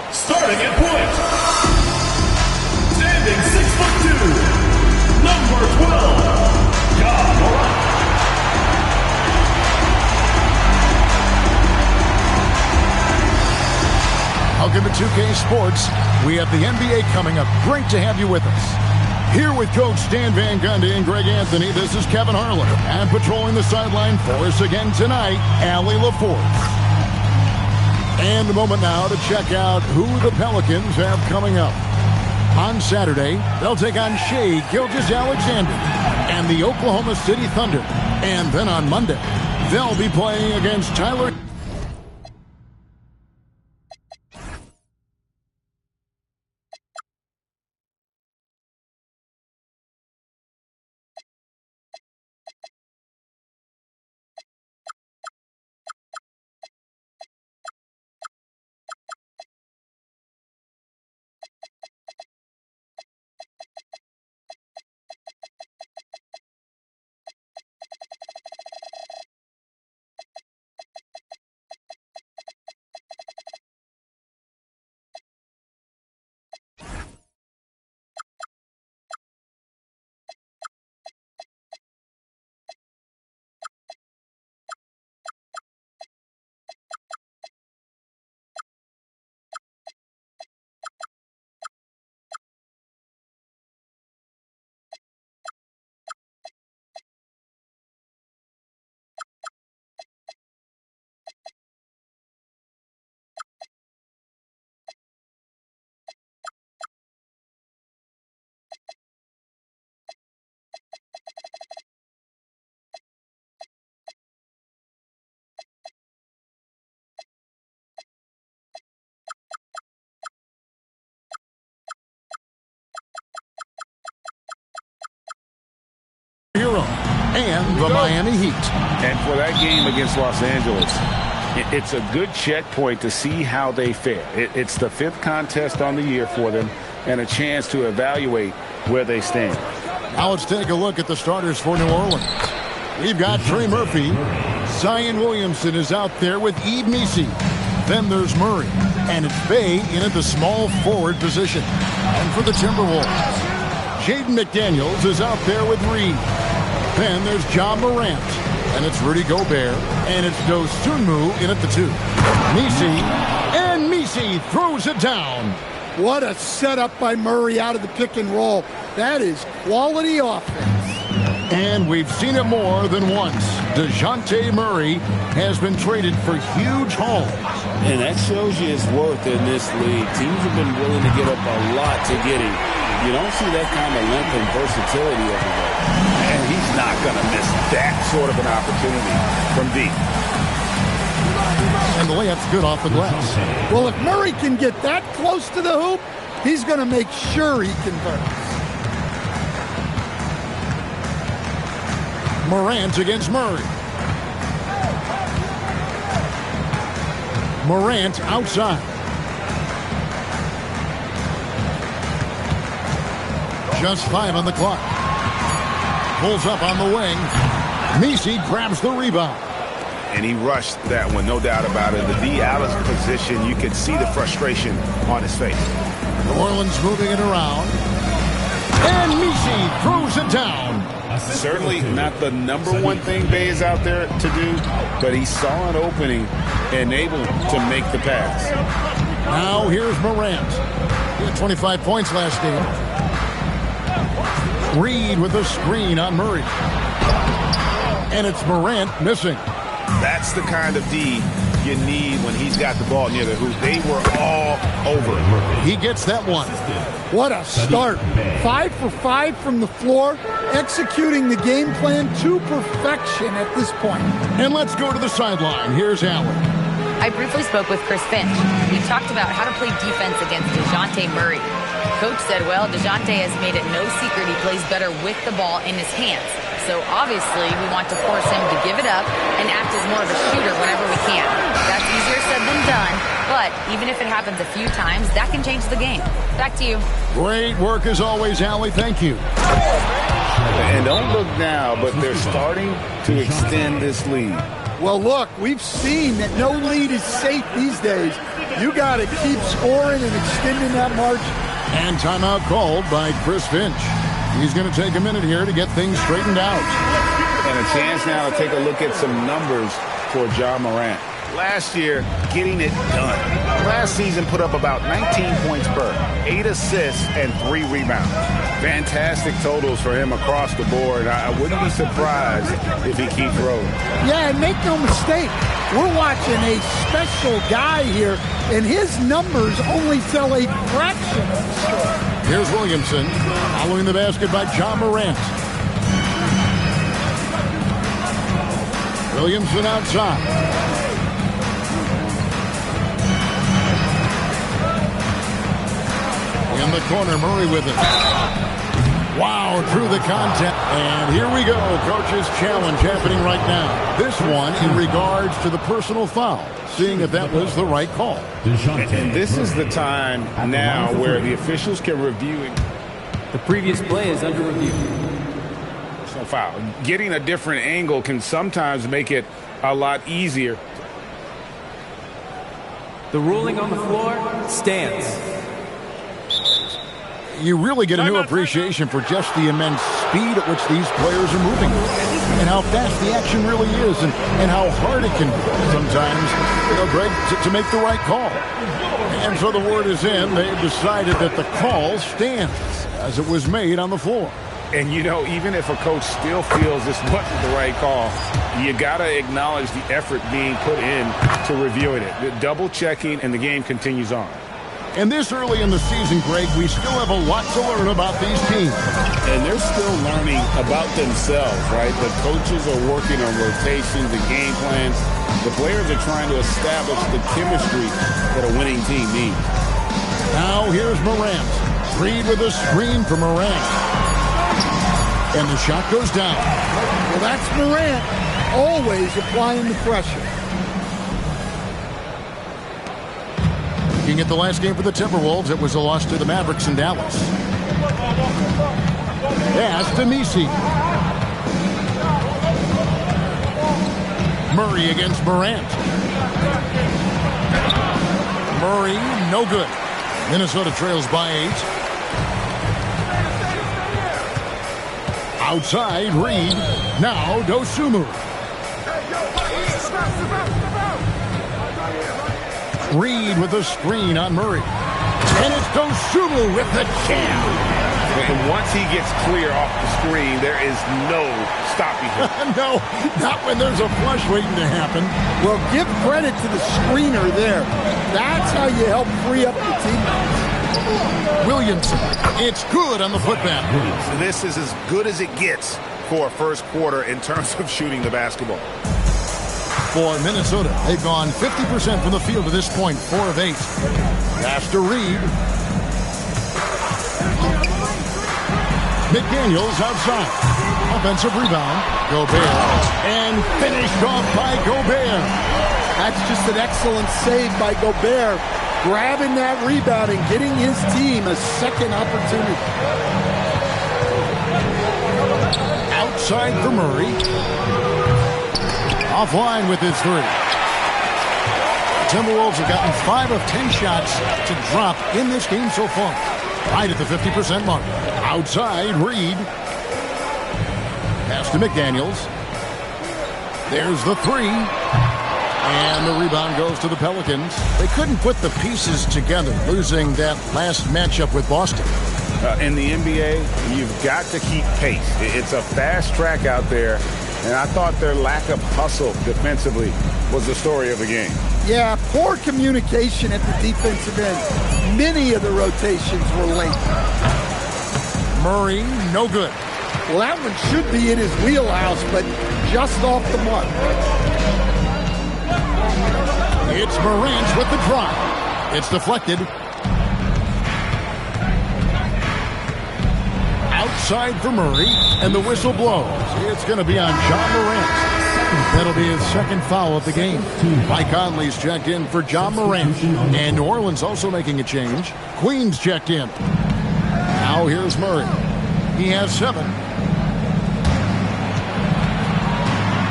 Starting at point, standing 6'2", number 12, Morant. Welcome to 2K Sports. We have the NBA coming up. Great to have you with us. Here with Coach Stan Van Gundy and Greg Anthony, this is Kevin Harlan. And patrolling the sideline for us again tonight, Allie LaForce. And a moment now to check out who the Pelicans have coming up. On Saturday, they'll take on Shai Gilgeous-Alexander and the Oklahoma City Thunder. And then on Monday, they'll be playing against Tyler. and the Miami Heat. And for that game against Los Angeles, it's a good checkpoint to see how they fare. It's the 5th contest on the year for them and a chance to evaluate where they stand. Now let's take a look at the starters for New Orleans. We've got Trey Murphy. Zion Williamson is out there with Yves Missi. Then there's Murray. And it's Bay in at the small forward position. And for the Timberwolves, Jaden McDaniels is out there with Reed. Then there's John Morant. And it's Rudy Gobert. And it's Dosunmu in at the 2. Missi. And Missi throws it down. What a setup by Murray out of the pick and roll. That is quality offense. And we've seen it more than once. DeJounte Murray has been traded for huge hauls. And that shows you his worth in this league. Teams have been willing to give up a lot to get him. You don't see that kind of length and versatility everywhere. And he's not going to miss that sort of an opportunity from deep. And the layup's good off the glass. Well, if Murray can get that close to the hoop, he's going to make sure he converts. Morant against Murray. Morant outside. Just 5 on the clock. Pulls up on the wing. Missi grabs the rebound. And he rushed that one, no doubt about it. The D out of position, you could see the frustration on his face. New Orleans moving it around. And Missi throws it down. Certainly not the #1 thing Bay is out there to do, but he saw an opening and able to make the pass. Now here's Morant. He had 25 points last game. Reed with a screen on Murray. And it's Morant missing. That's the kind of D you need when he's got the ball near the hoop. They were all over him. He gets that one. What a start. 5 for 5 from the floor, executing the game plan to perfection at this point. And let's go to the sideline. Here's Allen. I briefly spoke with Chris Finch. We talked about how to play defense against DeJounte Murray. Coach said, well, DeJounte has made it no secret he plays better with the ball in his hands. So obviously we want to force him to give it up and act as more of a shooter whenever we can. That's easier said than done, but even if it happens a few times, that can change the game. Back to you. Great work as always, Allie. Thank you. And don't look now, but they're starting to extend this lead. Well, look, we've seen that no lead is safe these days. You got to keep scoring and extending that margin. And timeout called by Chris Finch. He's going to take a minute here to get things straightened out. And a chance now to take a look at some numbers for John Morant. Last year, getting it done. Last season put up about 19 points per, 8 assists, and 3 rebounds. Fantastic totals for him across the board. I wouldn't be surprised if he keeps rolling. Yeah, and make no mistake, we're watching a special guy here, and his numbers only tell a fraction of the story. Here's Williamson, following the basket by John Morant. Williamson outside. In the corner, Murray with it. Wow, through the content. And here we go. Coach's challenge happening right now. This one in regards to the personal foul. Seeing if that was the right call. And this is the time now where the officials can review it. The previous play is under review. Personal foul. Getting a different angle can sometimes make it a lot easier. The ruling on the floor stands. You really get a new appreciation for just the immense speed at which these players are moving and how fast the action really is and how hard it can be sometimes, Greg, to make the right call. And so the word is in. They've decided that the call stands as it was made on the floor. And, even if a coach still feels this wasn't the right call, you got to acknowledge the effort being put in to reviewing it. The double checking, and the game continues on. And this early in the season, Greg, we still have a lot to learn about these teams. And they're still learning about themselves, right? The coaches are working on rotations and game plans. The players are trying to establish the chemistry that a winning team needs. Now here's Morant. Reed with a screen for Morant. And the shot goes down. Well, that's Morant, always applying the pressure. Looking at the last game for the Timberwolves, it was a loss to the Mavericks in Dallas. Pass to Messi. Murray against Morant. Murray, no good. Minnesota trails by 8. Outside, Reed. Now, Dosunmu. Reed with a screen on Murray. And it's Dosunmu with the jam. And once he gets clear off the screen, there is no stopping him. No, not when there's a flush waiting to happen. Well, give credit to the screener there. That's how you help free up the teammates. Williamson, it's good on the putback. So this is as good as it gets for a first quarter in terms of shooting the basketball. For Minnesota, they've gone 50% from the field to this point, 4 of 8. Pass to Reed. McDaniels outside. Offensive rebound. Gobert. And finished off by Gobert. That's just an excellent save by Gobert. Grabbing that rebound and getting his team a second opportunity. Outside for Murray. Offline with his 3. Timberwolves have gotten 5 of 10 shots to drop in this game so far. Right at the 50% mark. Outside, Reed. Pass to McDaniels. There's the 3. And the rebound goes to the Pelicans. They couldn't put the pieces together, losing that last matchup with Boston. In the NBA, you've got to keep pace. It's a fast track out there, and I thought their lack of hustle defensively was the story of the game. Yeah, poor communication at the defensive end. Many of the rotations were late. Murray, no good. Well, that one should be in his wheelhouse, but just off the mark. It's Morant with the drive. It's deflected. Outside for Murray, and the whistle blows. It's going to be on John Morant. That'll be his second foul of the game. Mike Conley's checked in for John Morant. And New Orleans also making a change. Queens checked in. Now here's Murray. He has 7.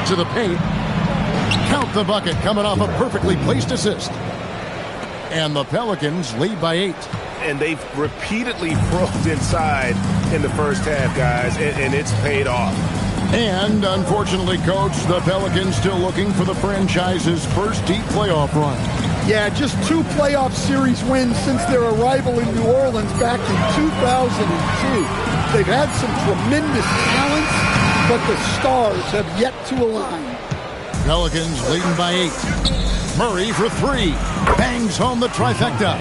To the paint. Count the bucket coming off a perfectly placed assist. And the Pelicans lead by 8. And they've repeatedly probed inside in the first half, guys, and it's paid off. And, unfortunately, Coach, the Pelicans still looking for the franchise's first deep playoff run. Yeah, just 2 playoff series wins since their arrival in New Orleans back in 2002. They've had some tremendous talents, but the stars have yet to align. Pelicans leading by 8. Murray for 3. Bangs home the trifecta.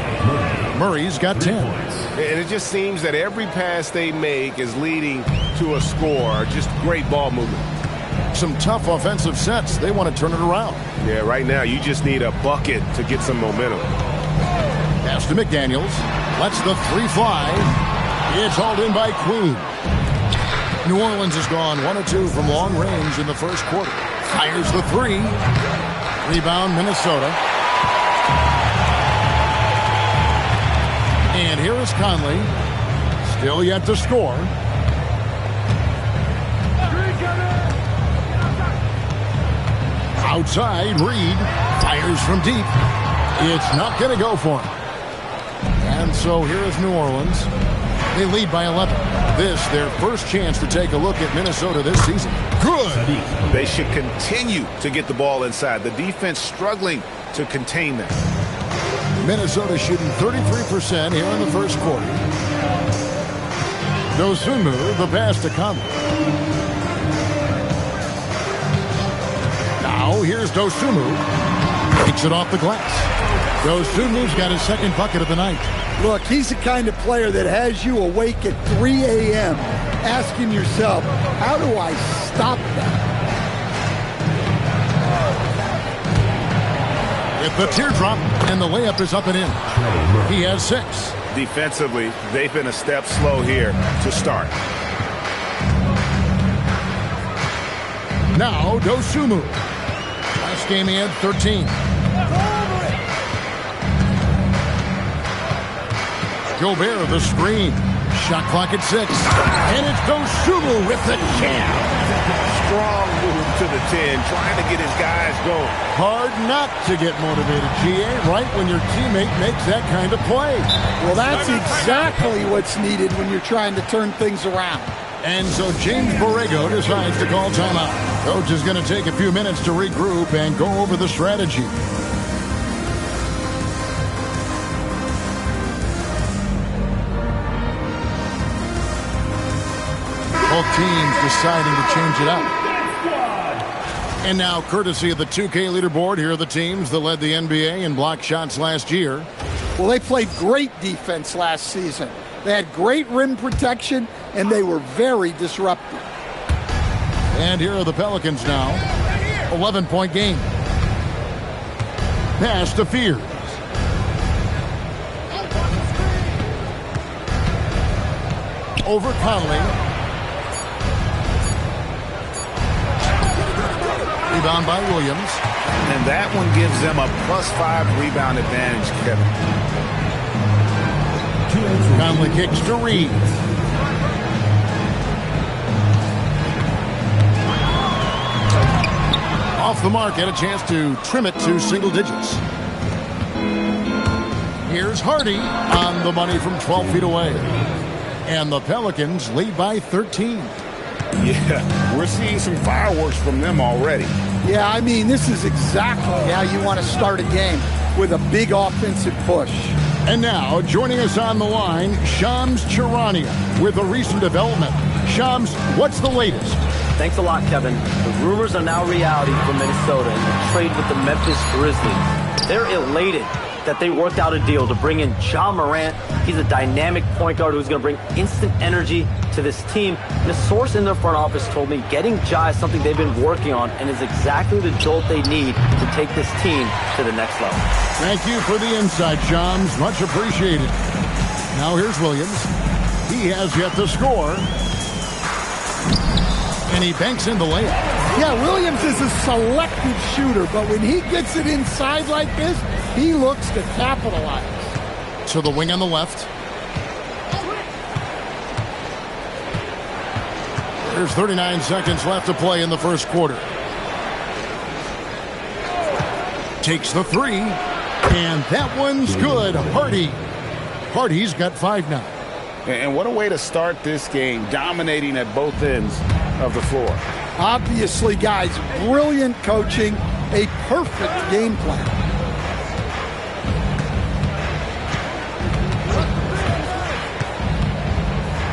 Murray's got 10. And it just seems that every pass they make is leading to a score. Just great ball movement. Some tough offensive sets. They want to turn it around. Yeah, right now you just need a bucket to get some momentum. Pass to McDaniels. Lets the 3 fly. It's hauled in by Queen. New Orleans has gone 1 of 2 from long range in the first quarter. Fires the 3. Rebound, Minnesota. And here is Conley. Still yet to score. Outside, Reed fires from deep. It's not going to go for him. And so here is New Orleans. They lead by 11. This, their first chance to take a look at Minnesota this season. Good. They should continue to get the ball inside. The defense struggling to contain them. Minnesota shooting 33% here in the first quarter. Dosunmu, the pass to Conley. Now here's Dosunmu. Takes it off the glass. Dosunmu's got his second bucket of the night. Look, he's the kind of player that has you awake at 3 a.m. asking yourself, how do I stop that? With the teardrop, and the layup is up and in. He has 6. Defensively, they've been a step slow here to start. Now, Dosunmu. Last game he had 13. Gobert, the screen. Shot clock at 6. And it's Dosunmu with the jam. Strong move to the 10, trying to get his guys going. Hard not to get motivated, GA, right when your teammate makes that kind of play. Well, that's exactly what's needed when you're trying to turn things around. And so James Borrego decides to call timeout. Coach is going to take a few minutes to regroup and go over the strategy. Both teams deciding to change it up. And now, courtesy of the 2K leaderboard, here are the teams that led the NBA in block shots last year. Well, they played great defense last season. They had great rim protection, and they were very disruptive. And here are the Pelicans now. 11-point game. Pass to Fears. Over Conley. Rebound by Williams. And that one gives them a +5 rebound advantage, Kevin. Conley kicks to Reed. Off the mark, had a chance to trim it to single digits. Here's Hardy on the money from 12 feet away. And the Pelicans lead by 13. Yeah, we're seeing some fireworks from them already. Yeah, I mean, this is exactly how you want to start a game, with a big offensive push. And now, joining us on the line, Shams Charania with a recent development. Shams, what's the latest? Thanks a lot, Kevin. The rumors are now reality for Minnesota in the trade with the Memphis Grizzlies. They're elated that they worked out a deal to bring in Ja Morant. He's a dynamic point guard who's going to bring instant energy to this team. And a source in their front office told me getting Ja is something they've been working on and is exactly the jolt they need to take this team to the next level. Thank you for the insight, Shams. Much appreciated. Now here's Williams. He has yet to score. And he banks in the layup. Yeah, Williams is a selective shooter, but when he gets it inside like this, he looks to capitalize. To the wing on the left. There's 39 seconds left to play in the first quarter. Takes the three, and that one's good. Hardy's got 5 now. And what a way to start this game, dominating at both ends of the floor. Obviously, guys, brilliant coaching, a perfect game plan.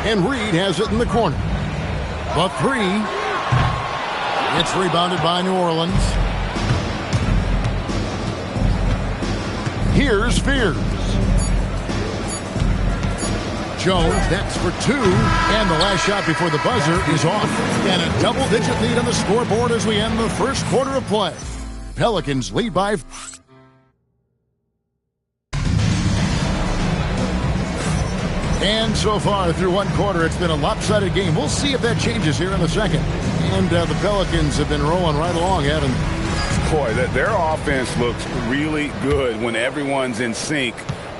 And Reed has it in the corner. The three. It's rebounded by New Orleans. Here's Fears. Jones, that's for 2. And the last shot before the buzzer is off. And a double-digit lead on the scoreboard as we end the first quarter of play. Pelicans lead by... And so far through one quarter, it's been a lopsided game. We'll see if that changes here in the second. And the Pelicans have been rolling right along, haven't they? Boy, their offense looks really good when everyone's in sync.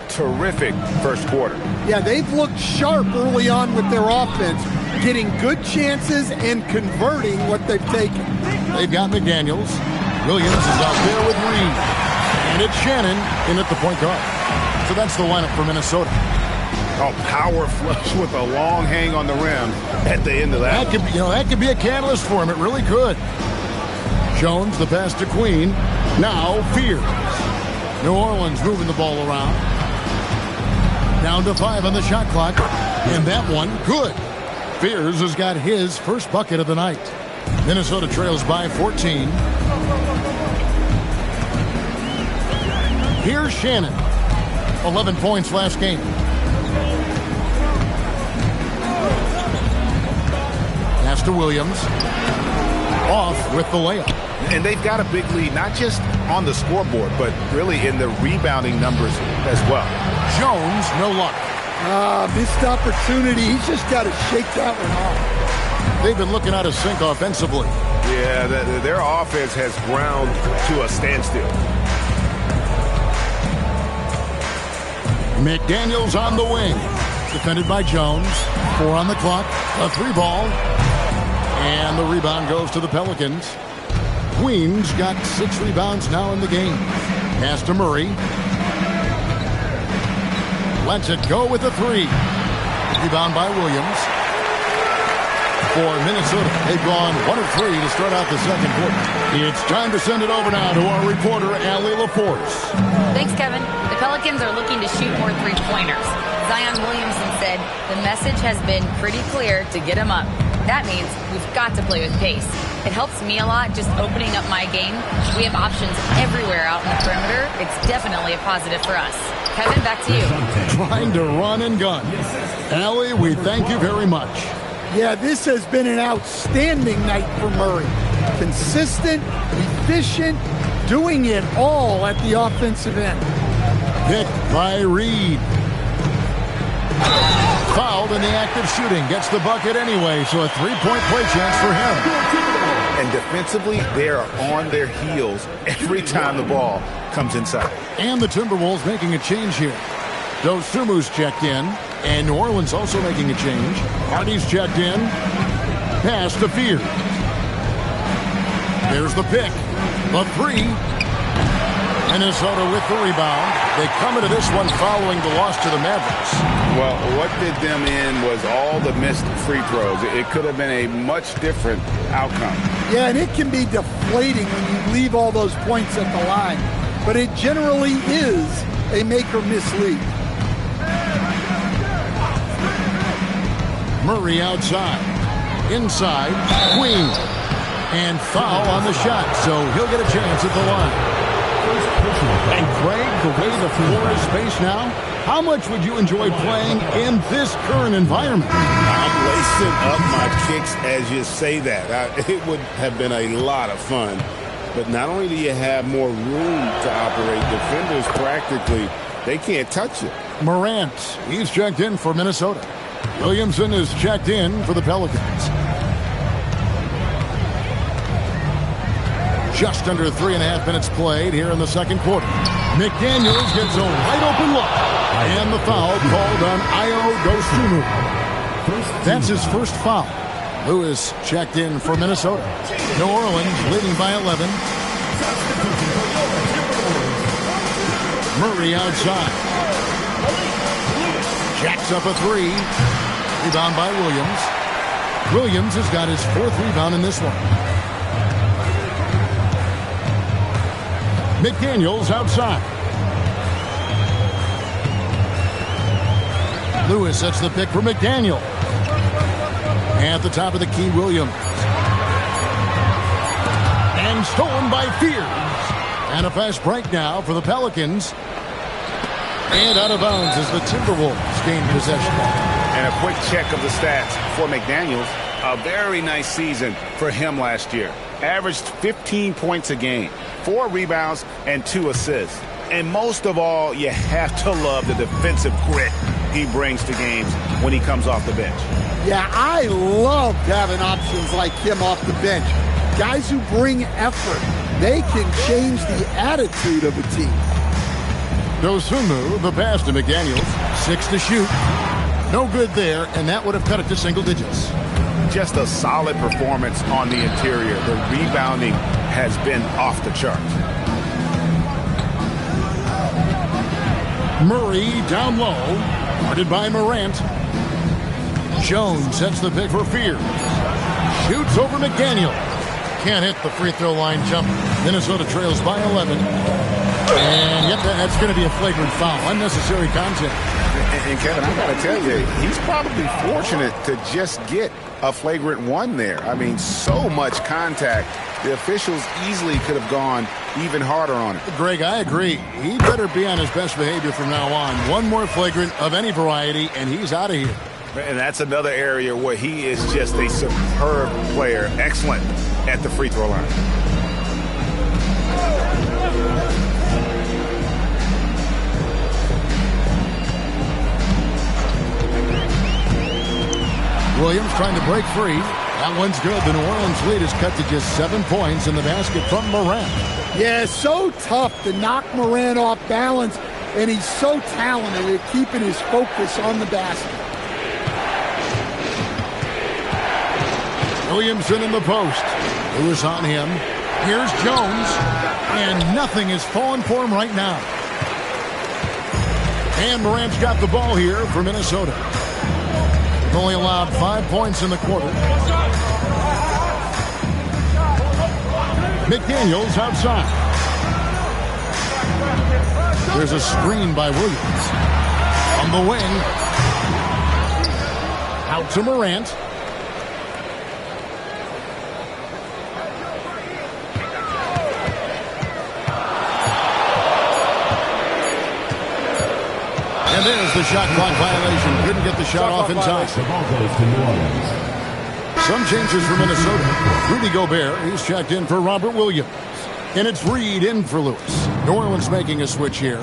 Terrific first quarter. Yeah, they've looked sharp early on with their offense, getting good chances and converting what they've taken. They've got McDaniels. Williams is out there with Reed. And it's Shannon in at the point guard. So that's the lineup for Minnesota. Oh, power flush with a long hang on the rim at the end of that. That could be a catalyst for him. It really could. Jones, the pass to Queen. Now Fears. New Orleans moving the ball around. Down to 5 on the shot clock. And that one, good. Fears has got his first bucket of the night. Minnesota trails by 14. Here's Shannon. 11 points last game. Pass to Williams. Off with the layup. And they've got a big lead, not just on the scoreboard, but really in the rebounding numbers as well. Jones, no luck. Missed opportunity. He's just got to shake that one off. They've been looking out of sync offensively. Yeah, their offense has ground to a standstill. McDaniels on the wing. Defended by Jones. 4 on the clock. A 3-ball. And the rebound goes to the Pelicans. Queens got 6 rebounds now in the game. Pass to Murray. Lets it go with a 3. Rebound by Williams. For Minnesota, they've gone 1 of 3 to start out the second quarter. It's time to send it over now to our reporter, Allie LaForce. Thanks, Kevin. The Pelicans are looking to shoot more three-pointers. Zion Williamson said the message has been pretty clear to get him up. That means we've got to play with pace. It helps me a lot just opening up my game. We have options everywhere out in the perimeter. It's definitely a positive for us. Kevin, back to you. Trying to run and gun. Allie, we thank you very much. Yeah, this has been an outstanding night for Murray. Consistent, efficient, doing it all at the offensive end. Picked by Reed. Fouled in the act of shooting. Gets the bucket anyway, so a 3-point play chance for him. And defensively, they are on their heels every time the ball comes inside. And the Timberwolves making a change here. Dosumu's checked in, and New Orleans also making a change. Hardy's checked in. Pass to Fear. There's the pick. The 3. Minnesota with the rebound. They come into this one following the loss to the Mavericks. Well, what did them in was all the missed free throws. It could have been a much different outcome. Yeah, and it can be deflating when you leave all those points at the line. But it generally is a make-or-miss lead. Murray outside. Inside. Queen. And foul on the shot, so he'll get a chance at the line. And Greg, the way the floor is spaced now, how much would you enjoy playing in this current environment? I'm lacing up my kicks as you say that. It would have been a lot of fun. But not only do you have more room to operate, defenders practically, they can't touch it. Morant, he's checked in for Minnesota. Williamson is checked in for the Pelicans. Just under 3.5 minutes played here in the second quarter. McDaniels gets a wide-open look. And the foul called on Ayo Dosunmu. That's his first foul. Lewis checked in for Minnesota. New Orleans leading by 11. Murray outside. Jacks up a 3. Rebound by Williams. Williams has got his 4th rebound in this one. McDaniels outside. Lewis sets the pick for McDaniel. At the top of the key, Williams. And stolen by Fears. And a fast break now for the Pelicans. And out of bounds as the Timberwolves gain possession. And a quick check of the stats for McDaniels. A very nice season for him last year. Averaged 15 points a game, 4 rebounds, and 2 assists. And most of all, you have to love the defensive grit he brings to games when he comes off the bench. Yeah, I love having options like him off the bench. Guys who bring effort. They can change the attitude of a team. Dosunmu, the pass to McDaniels. 6 to shoot. No good there, and that would have cut it to single digits. Just a solid performance on the interior. The rebounding has been off the charts. Murray down low. Guarded by Morant. Jones sets the pick for Fear. Shoots over McDaniel. Can't hit the free throw line jumper. Minnesota trails by 11. And yep, that's going to be a flagrant foul. Unnecessary contact. And Kevin, I got to tell you, he's probably fortunate to just get a flagrant 1 there. I mean, so much contact. The officials easily could have gone even harder on it. Greg, I agree. He better be on his best behavior from now on. One more flagrant of any variety, and he's out of here. And that's another area where he is just a superb player. Excellent at the free throw line. Williams trying to break free. That one's good. The New Orleans lead is cut to just 7 points in the basket from Morant. Yeah, so tough to knock Morant off balance, and he's so talented at keeping his focus on the basket. Williamson in the post. Lewis on him. Here's Jones, and nothing is falling for him right now. And Morant's got the ball here for Minnesota. Only allowed 5 points in the quarter. McDaniels outside. There's a screen by Williams. On the wing. Out to Morant. And there's the shot clock violation. Couldn't get the shot off in time. Some changes for Minnesota. Rudy Gobert, he's checked in for Robert Williams. And it's Reed in for Lewis. New Orleans making a switch here.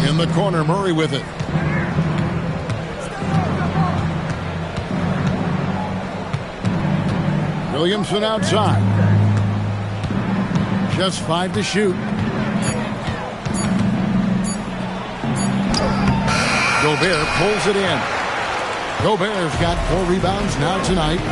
In the corner, Murray with it. Williamson outside. Just 5 to shoot. Gobert pulls it in. Gobert's got 4 rebounds now tonight.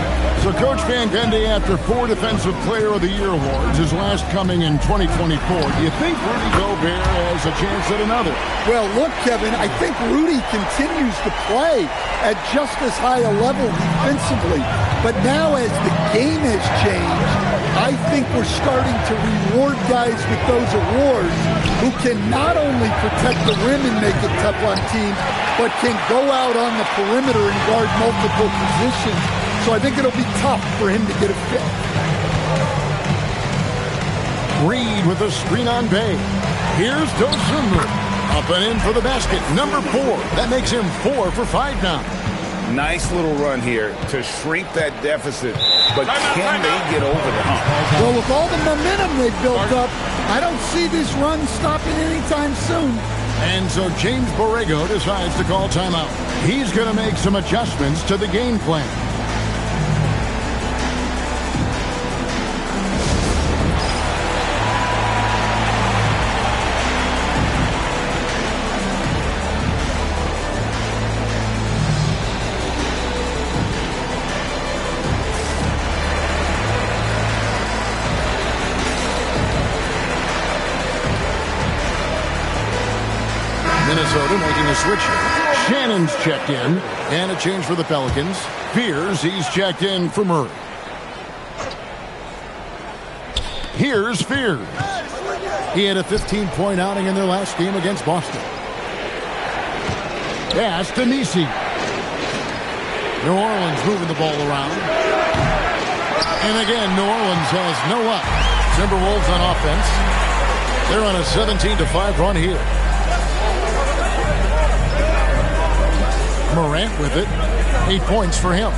So Coach Van Gundy, after 4 Defensive Player of the Year awards, his last coming in 2024, do you think Rudy Gobert has a chance at another? Well, look, Kevin, I think Rudy continues to play at just as high a level defensively. But now as the game has changed, I think we're starting to reward guys with those awards who can not only protect the rim and make it tough on teams, but can go out on the perimeter and guard multiple positions. So I think it'll be tough for him to get a fit. Reed with a screen on Bay. Here's Dosunmu. Up and in for the basket. Number 4. That makes him 4 for 5 now. Nice little run here to shrink that deficit. But can they get over the hump? Well, with all the momentum they've built up, I don't see this run stopping anytime soon. And so James Borrego decides to call timeout. He's going to make some adjustments to the game plan. Minnesota making a switch here. Shannon's checked in. And a change for the Pelicans. Fears, he's checked in for Murray. Here's Fears. He had a 15-point outing in their last game against Boston. Pass to Nisi. New Orleans moving the ball around. And again, New Orleans has no luck. Timberwolves on offense. They're on a 17-5 run here. Morant with it. 8 points for him.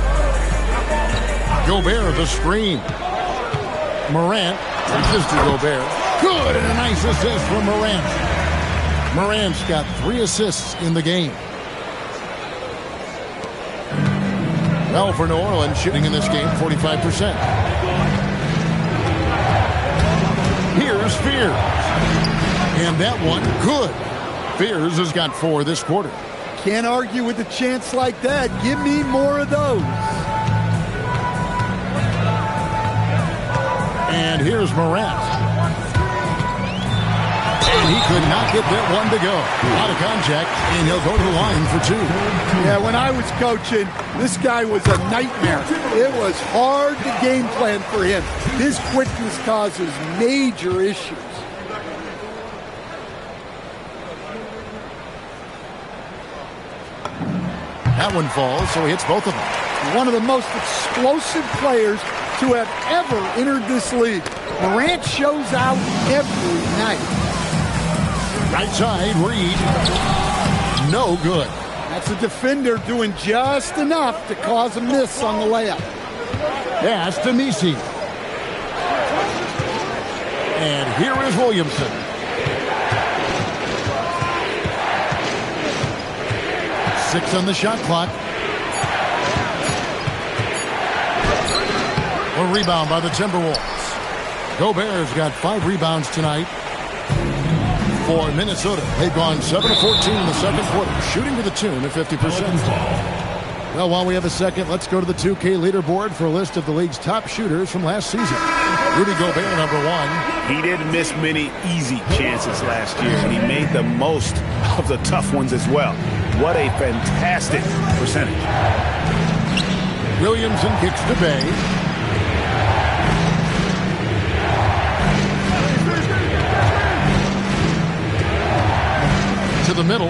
Gobert the screen. Morant reaches to Gobert. Good, and a nice assist from Morant. Morant's got 3 assists in the game. Well, for New Orleans, shooting in this game 45%. Here's Fears. And that one, good. Fears has got 4 this quarter. Can't argue with a chance like that. Give me more of those. And here's Morant. And he could not get that one to go. Out of contact, and he'll go to the line for 2. Yeah, when I was coaching, this guy was a nightmare. It was hard to game plan for him. His quickness causes major issues. That one falls, so he hits both of them. One of the most explosive players to have ever entered this league. Morant shows out every night. Right side, Reed. No good. That's a defender doing just enough to cause a miss on the layup. Pass to Nisi. And here is Williamson. Six on the shot clock. rebound by the Timberwolves. Gobert's got 5 rebounds tonight for Minnesota. They've gone 7 of 14 in the second quarter, shooting to the tune of 50%. Well, while we have a second, let's go to the 2K leaderboard for a list of the league's top shooters from last season. Rudy Gobert, number 1. He didn't miss many easy chances last year, and he made the most of the tough ones as well. What a fantastic percentage. Williamson kicks to Bay. To the middle.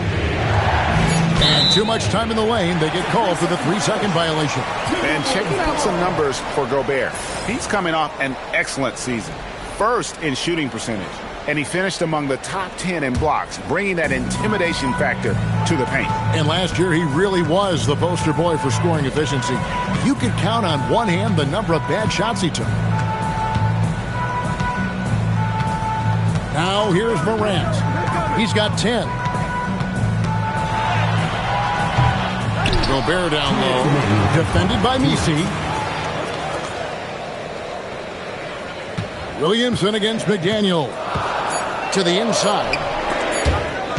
And too much time in the lane. They get called for the 3-second violation. And checking out some numbers for Gobert. He's coming off an excellent season. First in shooting percentage. And he finished among the top 10 in blocks, bringing that intimidation factor to the paint. And last year, he really was the poster boy for scoring efficiency. You could count on one hand the number of bad shots he took. Now here's Morant. He's got 10. Gobert down low, defended by Misi. Williamson against McDaniel. To the inside.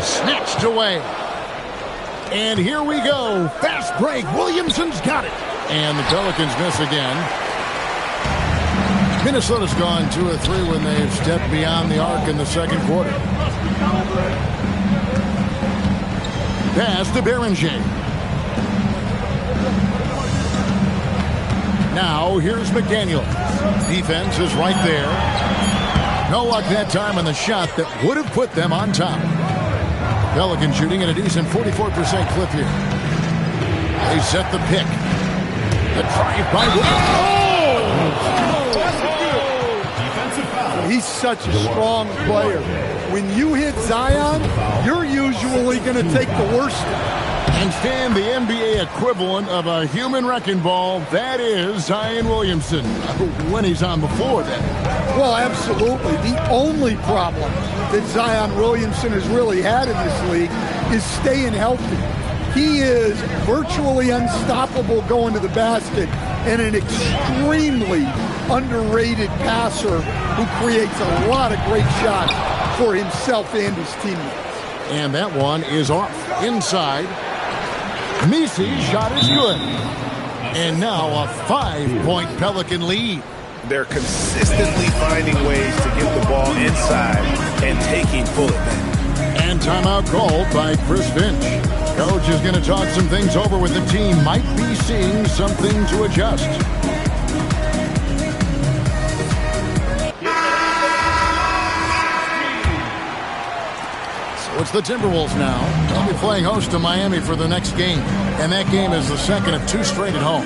Snatched away. And here we go. Fast break. Williamson's got it. And the Pelicans miss again. Minnesota's gone 2 of 3 when they've stepped beyond the arc in the second quarter. Pass to Berenger. Now, here's McDaniel. Defense is right there. No luck that time on the shot that would have put them on top. Pelican shooting at a decent 44% clip here. They set the pick. The drive by He's such a strong player. When you hit Zion, you're usually going to take the worst. And Stan, the NBA equivalent of a human wrecking ball, that is Zion Williamson. When he's on the floor, then. Well, absolutely. The only problem that Zion Williamson has really had in this league is staying healthy. He is virtually unstoppable going to the basket and an extremely underrated passer who creates a lot of great shots for himself and his teammates. And that one is off. Inside. Misi's shot is good. And now a 5-point Pelican lead. They're consistently finding ways to get the ball inside and taking full advantage. And timeout called by Chris Finch. Coach is going to talk some things over with the team. Might be seeing something to adjust. It's the Timberwolves now. They'll be playing host to Miami for the next game. And that game is the second of 2 straight at home.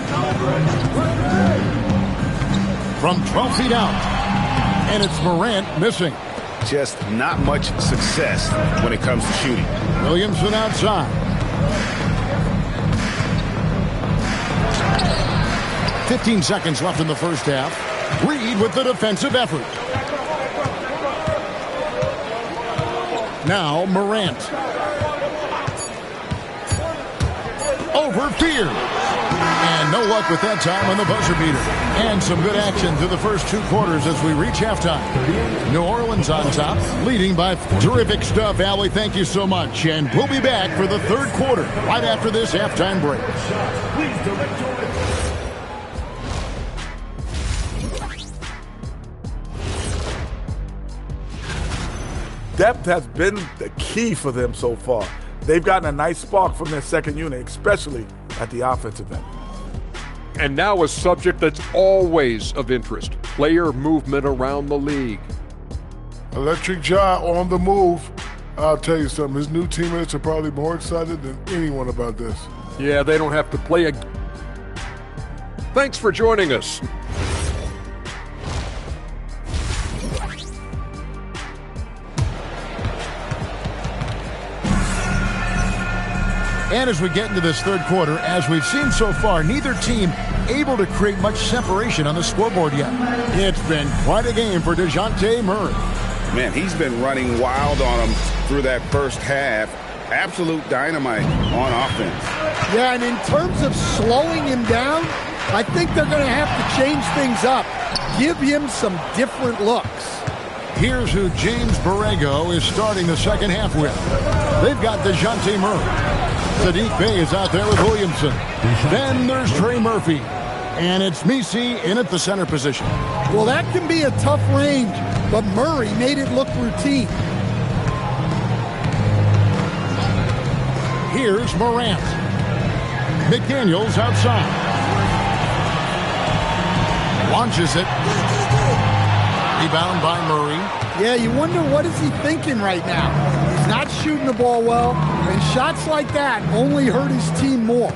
From 12 feet out. And it's Morant missing. Just not much success when it comes to shooting. Williamson outside. 15 seconds left in the first half. Reed with the defensive effort. Now Morant. Over Fears. And no luck with that time on the buzzer beater. And some good action through the first 2 quarters as we reach halftime. New Orleans on top, leading by terrific stuff, Allie. Thank you so much. And we'll be back for the third quarter right after this halftime break. Depth has been the key for them so far. They've gotten a nice spark from their second unit, especially at the offensive end. And now a subject that's always of interest, player movement around the league. Electric Ja on the move. I'll tell you something, his new teammates are probably more excited than anyone about this. Yeah, they don't have to play a... Thanks for joining us. And as we get into this third quarter, as we've seen so far, neither team able to create much separation on the scoreboard yet. It's been quite a game for DeJounte Murray. Man, he's been running wild on him through that first half. Absolute dynamite on offense. Yeah, and in terms of slowing him down, I think they're going to have to change things up. Give him some different looks. Here's who James Borrego is starting the second half with. They've got DeJounte Murray. Sadiq Bey is out there with Williamson. Then there's Trey Murphy. And it's Messi in at the center position. Well, that can be a tough range, but Murray made it look routine. Here's Morant. McDaniels outside. Launches it. Rebound by Murray. Yeah, you wonder what is he thinking right now. He's not shooting the ball well, and shots like that only hurt his team more.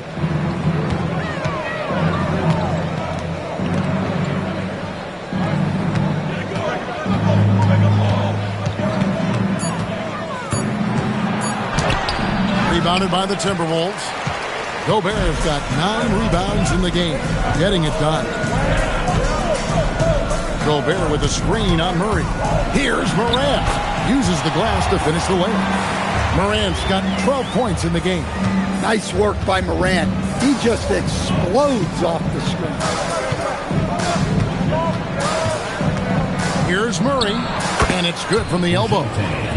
Rebounded by the Timberwolves. Gobert's got 9 rebounds in the game, getting it done. Gobert with a screen on Murray. Here's Morant. Uses the glass to finish the layup. Morant's got 12 points in the game. Nice work by Morant. He just explodes off the screen. Here's Murray, and it's good from the elbow.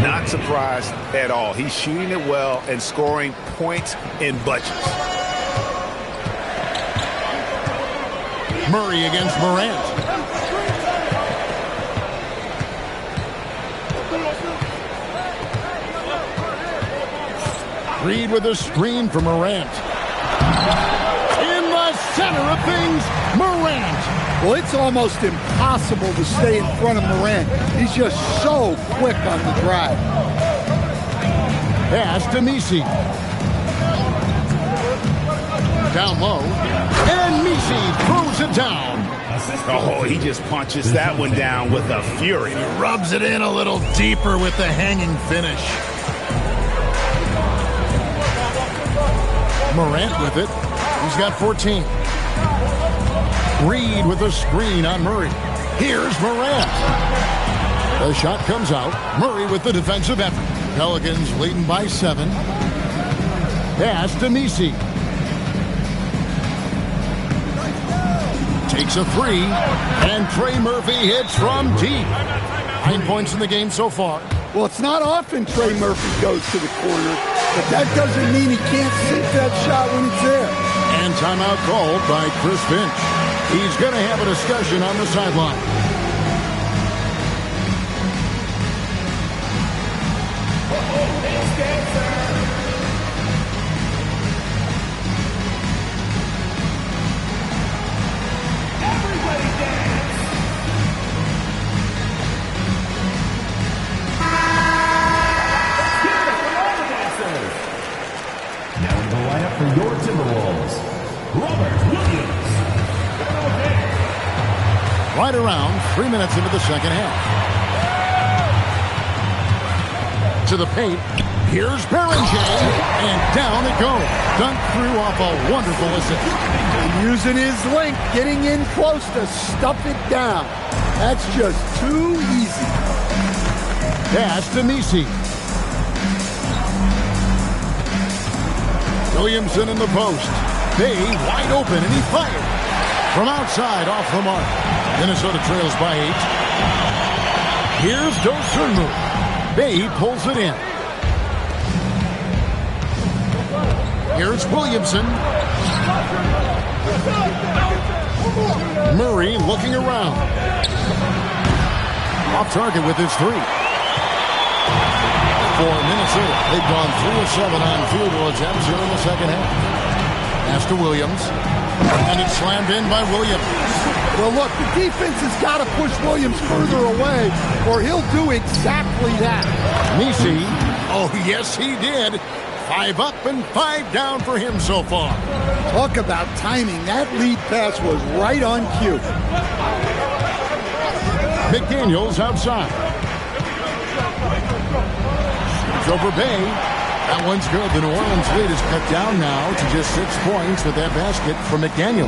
Not surprised at all. He's shooting it well and scoring points in bunches. Murray against Morant. Reed with a screen for Morant. In the center of things, Morant. Well, it's almost impossible to stay in front of Morant. He's just so quick on the drive. Pass to Messi. Down low. And Messi throws it down. Oh, he just punches that one down with a fury. He rubs it in a little deeper with the hanging finish. Morant with it. He's got 14. Reed with a screen on Murray. Here's Morant. The shot comes out. Murray with the defensive effort. Pelicans leading by 7. Pass to Messi. Takes a 3. And Trey Murphy hits from deep. 9 points in the game so far. Well, it's not often Trey Murphy goes to the corner, but that doesn't mean he can't sink that shot when it's there. And timeout called by Chris Finch. He's going to have a discussion on the sideline. Everybody dance! Give it for all the dancers! Now in the lineup for your Timberwolves, Robert Williams. Right around 3 minutes into the second half. To the paint. Here's Bellinger. And down it goes. Dunk through off a wonderful assist. And using his length, getting in close to stuff it down. That's just too easy. Pass to Messi. Williamson in the post. Bay wide open, and he fired. From outside, off the mark. Minnesota trails by 8. Here's Dosunmu. Bay pulls it in. Here's Williamson. Murray looking around. Off target with his 3. For Minnesota, they've gone 3 of 7 on field goal attempts here in the second half. Pass to Williams. And it's slammed in by Williams. Well, look, the defense has got to push Williams further away, or he'll do exactly that. Messi, oh, yes, he did. 5 up and 5 down for him so far. Talk about timing. That lead pass was right on cue. McDaniels outside. It's over Bay. That one's good. The New Orleans lead is cut down now to just 6 points with that basket from McDaniels.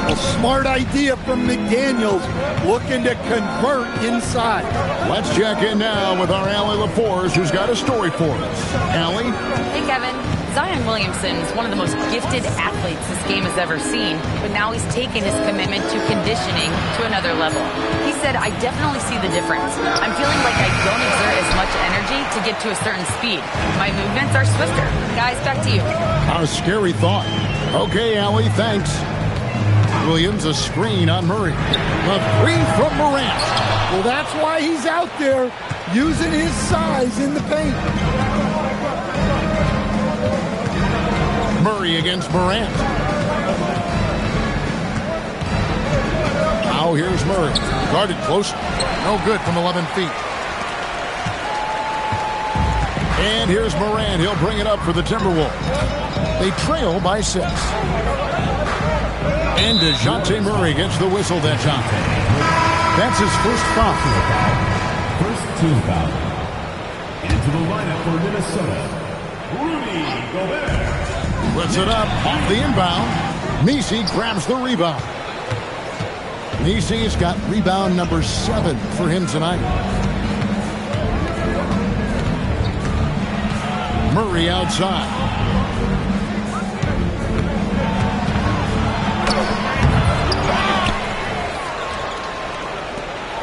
A smart idea from McDaniels, looking to convert inside. Let's check in now with our Allie LaForce, who's got a story for us. Allie? Hey, Kevin. Zion Williamson is one of the most gifted athletes this game has ever seen, but now he's taken his commitment to conditioning to another level. He said, I definitely see the difference. I'm feeling like I don't exert as much energy to get to a certain speed. My movements are swifter. Guys, back to you. A scary thought. Okay, Allie, thanks. Williams, a screen on Murray. A three from Morant. Well, that's why he's out there using his size in the paint. Murray against Morant. Now here's Murray. Guarded close. No good from 11 feet. And here's Morant. He'll bring it up for the Timberwolves. They trail by 6. And DeJounte Murray gets the whistle, DeJounte. That's his first foul. First team foul. Into the lineup for Minnesota, Rudy Gobert. Puts it up off the inbound. Messi grabs the rebound. Messi's got rebound number 7 for him tonight. Murray outside.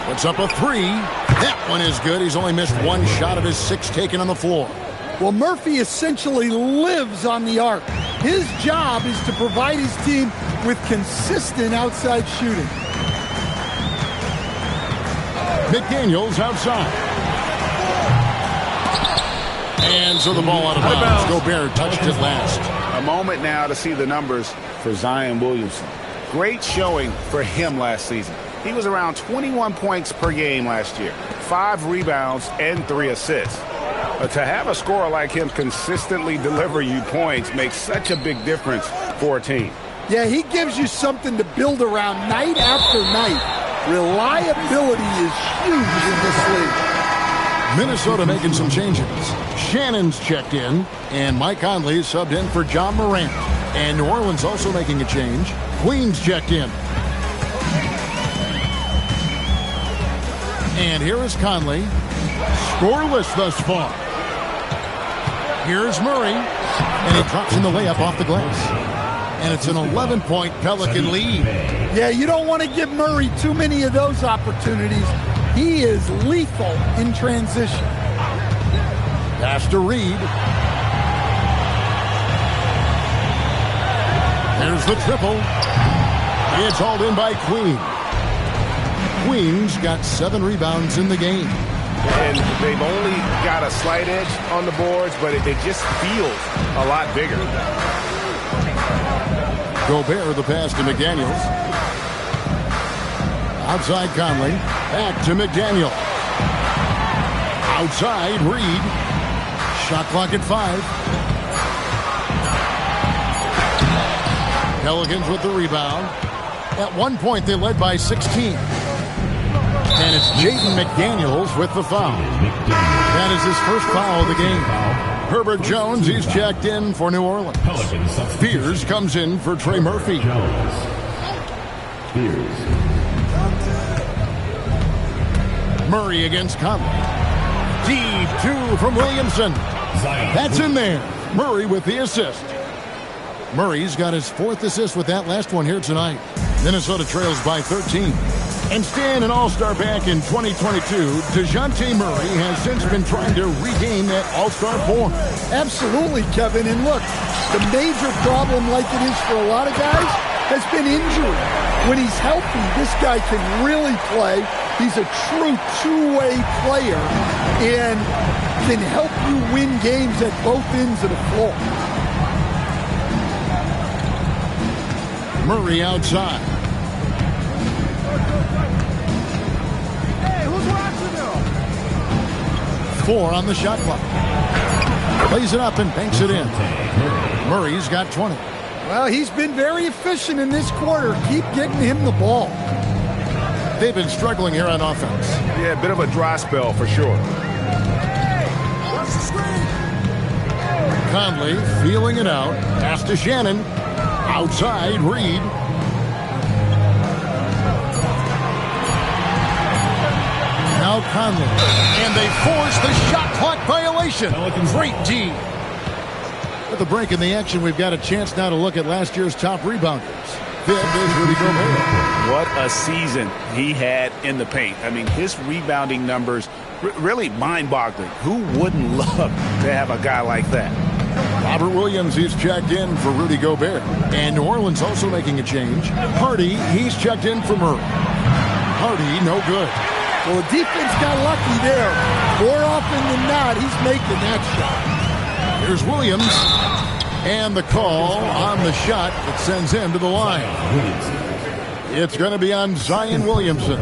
Puts up a 3. That one is good. He's only missed 1 shot of his 6 taken on the floor. Well, Murphy essentially lives on the arc. His job is to provide his team with consistent outside shooting. McDaniels outside. And so the ball out of bounds. Gobert touched it last. A moment now to see the numbers for Zion Williamson. Great showing for him last season. He was around 21 points per game last year, 5 rebounds and 3 assists. But to have a scorer like him consistently deliver you points makes such a big difference for a team. Yeah, he gives you something to build around night after night. Reliability is huge in this league. Minnesota making some changes. Shannon's checked in, and Mike Conley subbed in for John Morant. And New Orleans also making a change. Queens checked in. And here is Conley. Scoreless thus far. Here's Murray. And he drops in the layup off the glass. And it's an 11-point Pelican lead. Yeah, you don't want to give Murray too many of those opportunities. He is lethal in transition. Pass to Reed. There's the triple. It's hauled in by Queen. Queens got 7 rebounds in the game. And they've only got a slight edge on the boards, but it just feels a lot bigger. Gobert the pass to McDaniels. Outside Conley. Back to McDaniel. Outside Reed. Shot clock at 5. Pelicans with the rebound. At one point they led by 16. And it's Jaden McDaniels with the foul. That is his first foul of the game. Herbert Jones, he's checked in for New Orleans. Spears comes in for Trey Murphy. Murray against Conley. Deep 2 from Williamson. That's in there. Murray with the assist. Murray's got his 4th assist with that last one here tonight. Minnesota trails by 13. And staying an all-star back in 2022, DeJounte Murray has since been trying to regain that all-star form. Absolutely, Kevin. And look, the major problem, like it is for a lot of guys, has been injury. When he's healthy, this guy can really play. He's a true two-way player and can help you win games at both ends of the floor. Murray outside. Hey, who's watching now? 4 on the shot clock. Plays it up and banks it in. Murray's got 20. Well, he's been very efficient in this quarter. Keep getting him the ball. They've been struggling here on offense. Yeah, a bit of a dry spell for sure. Conley feeling it out. Pass to Shannon. Outside, Reed. Now Conley. And they force the shot clock violation. Great D. With the break in the action, we've got a chance now to look at last year's top rebounders. Fifth is Rudy Gobert. What a season he had in the paint. I mean, his rebounding numbers really mind-boggling. Who wouldn't love to have a guy like that? Robert Williams, he's checked in for Rudy Gobert. And New Orleans also making a change. Hardy, he's checked in for Murray. Hardy, no good. Well, the defense got lucky there. More often than not, he's making that shot. Here's Williams. And the call on the shot that sends him to the line. It's going to be on Zion Williamson.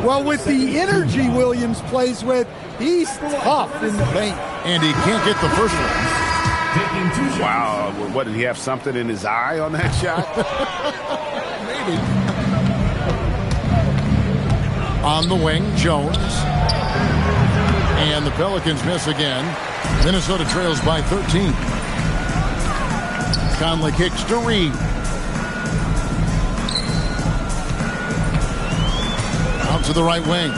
Well, with the energy Williams plays with, he's tough in the paint. And he can't get the first one. Wow, what, did he have something in his eye on that shot? Maybe. On the wing, Jones. And the Pelicans miss again. Minnesota trails by 13. Conley kicks to Reed. Out to the right wing.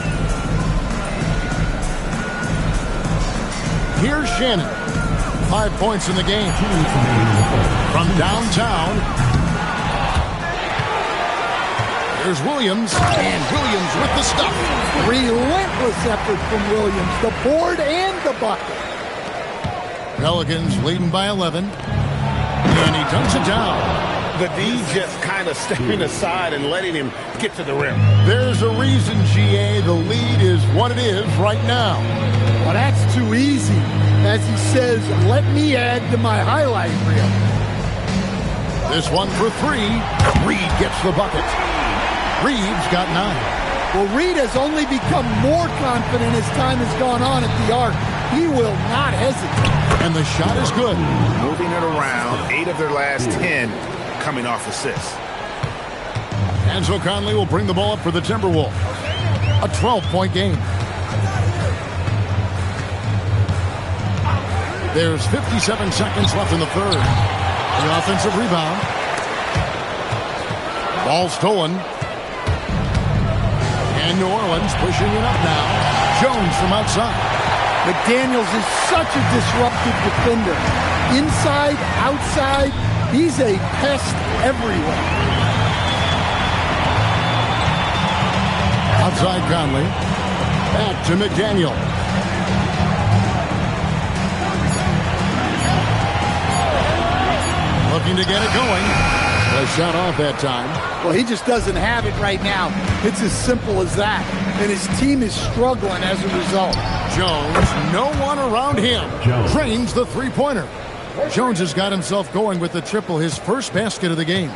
Here's Shannon. 5 points in the game. From downtown. There's Williams. And Williams with the stuff. Relentless effort from Williams. The board and the bucket. Pelicans leading by 11. And he dunks it down. The D just kind of stepping aside and letting him get to the rim. There's a reason, GA, the lead is what it is right now. Well, that's too easy. As he says, let me add to my highlight reel. This one for three. Reed gets the bucket. Reed's got 9. Well, Reed has only become more confident as time has gone on at the arc. He will not hesitate. And the shot is good. Moving it around. 8 of their last 10 coming off assists. And so Conley will bring the ball up for the Timberwolves. A 12-point game. There's 57 seconds left in the third. The offensive rebound. Ball stolen. And New Orleans pushing it up now. Jones from outside. McDaniels is such a disruptive defender. Inside, outside, he's a pest everywhere. Outside Conley. Back to McDaniel. Looking to get it going. A shot off that time. Well, he just doesn't have it right now. It's as simple as that. And his team is struggling as a result. Jones, no one around him. Drains the three-pointer. Jones has got himself going with the triple, his first basket of the game.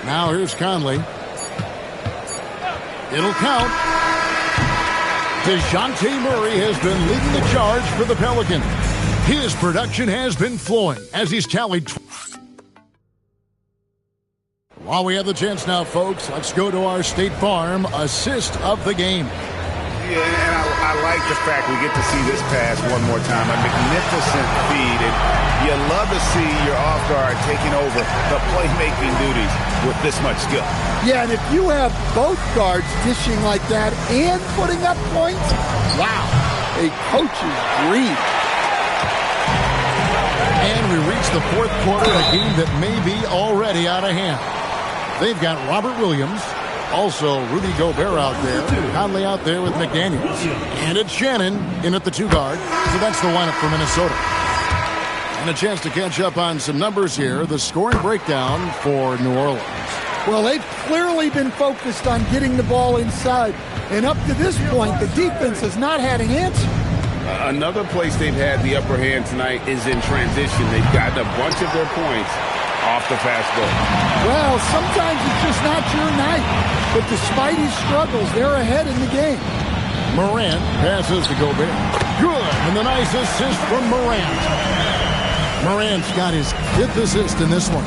Now here's Conley. It'll count. DeJounte Murray has been leading the charge for the Pelicans. His production has been flowing as he's tallied. While we have the chance now, folks, let's go to our State Farm assist of the game. Yeah, and I like the fact we get to see this pass one more time. A magnificent feed, and you love to see your off guard taking over the playmaking duties with this much skill. Yeah, and if you have both guards dishing like that and putting up points, wow, a coach's dream. And we reach the fourth quarter, a game that may be already out of hand. They've got Robert Williams, also Rudy Gobert out there, Conley out there with McDaniels. And it's Shannon in at the 2 guard. So that's the lineup for Minnesota. And a chance to catch up on some numbers here. The scoring breakdown for New Orleans. Well, they've clearly been focused on getting the ball inside. And up to this point, the defense has not had an answer. Another place they've had the upper hand tonight is in transition. They've gotten a bunch of their points off the fast break. Well, sometimes it's just not your night. But despite his struggles, they're ahead in the game. Morant passes to Gobert. Good. And the nice assist from Morant. Morant's got his 5th assist in this one.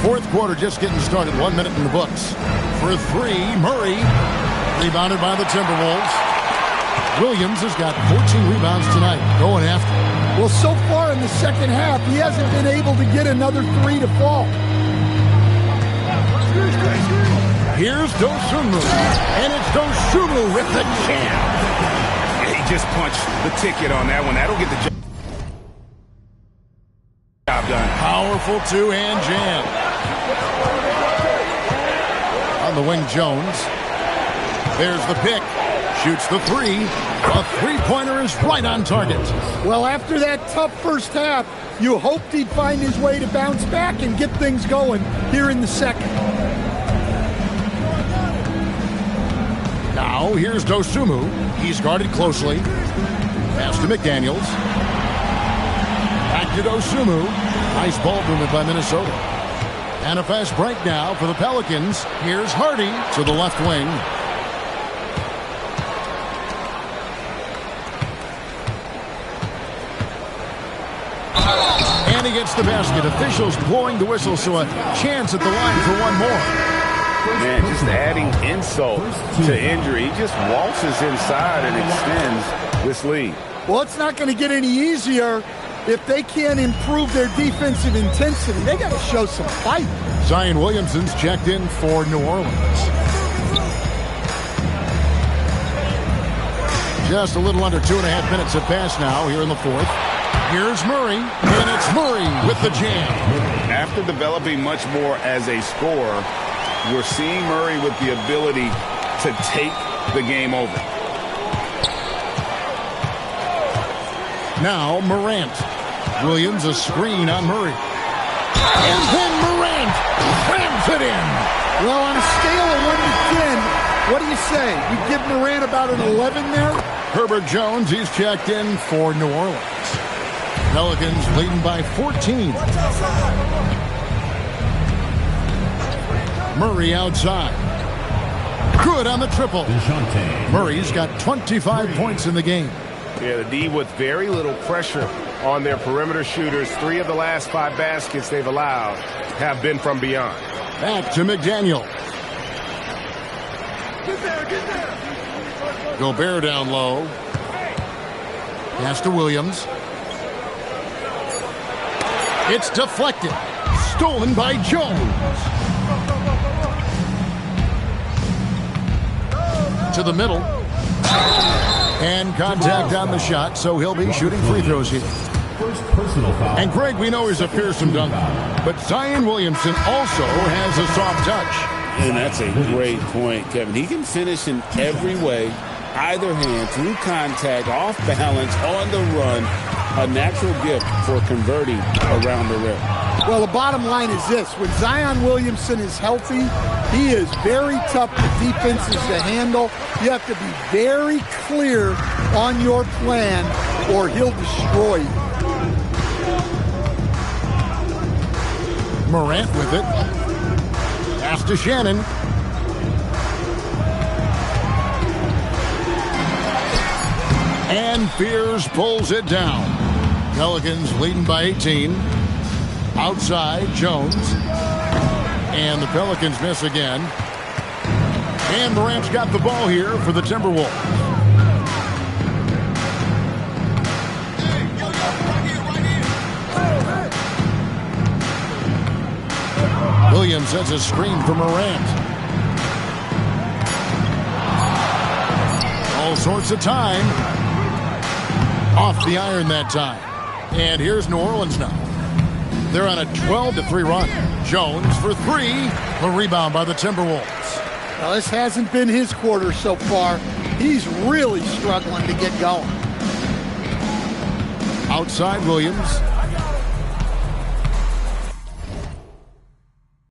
Fourth quarter just getting started. 1 minute in the books. For 3, Murray. Rebounded by the Timberwolves. Williams has got 14 rebounds tonight. Going after. Well, so far in the second half, he hasn't been able to get another 3 to fall. Here's Dosunmu. And it's Dosunmu with the jam. He just punched the ticket on that one. That'll get the job done. Powerful two-hand jam. On the wing, Jones. There's the pick. Shoots the three. A three-pointer is right on target. Well, after that tough first half, you hoped he'd find his way to bounce back and get things going here in the second. Now, here's Dosunmu. He's guarded closely. Pass to McDaniels. Back to Dosunmu. Nice ball movement by Minnesota. And a fast break now for the Pelicans. Here's Hardy to the left wing. And he gets the basket. Officials blowing the whistle, so a chance at the line for one more. Man, just adding insult to injury. He just waltzes inside and extends this lead. Well, it's not going to get any easier if they can't improve their defensive intensity. They got to show some fight. Zion Williamson's checked in for New Orleans. Just a little under 2.5 minutes have passed now here in the fourth. Here's Murray, and it's Murray with the jam. After developing much more as a scorer, we're seeing Murray with the ability to take the game over. Now Morant. Williams a screen on Murray. And then Morant slams it in. Well, on a scale of 1 to 10, what do you say? We give Morant about an 11 there? Herbert Jones, he's checked in for New Orleans. Pelicans leading by 14. Murray outside. Good on the triple. Murray's got 25 points in the game. Yeah, the D with very little pressure on their perimeter shooters. 3 of the last 5 baskets they've allowed have been from beyond. Back to McDaniel. Gobert down low. Pass to Williams. It's deflected. Stolen by Jones. To the middle. And contact on the shot, so he'll be shooting free throws here. And Greg, we know he's a fearsome dunker, but Zion Williamson also has a soft touch. And that's a great point, Kevin. He can finish in every way, either hand, through contact, off balance, on the run. A natural gift for converting around the rim. Well, the bottom line is this. When Zion Williamson is healthy, he is very tough for defenses to handle. You have to be very clear on your plan or he'll destroy you. Morant with it. Pass to Shannon. And Fears pulls it down. Pelicans leading by 18. Outside, Jones. And the Pelicans miss again. And Morant's got the ball here for the Timberwolves. Williams sets a screen for Morant. All sorts of time. Off the iron that time. And here's New Orleans now. They're on a 12-3 run. Jones for 3. The rebound by the Timberwolves. Well, this hasn't been his quarter so far. He's really struggling to get going. Outside Williams.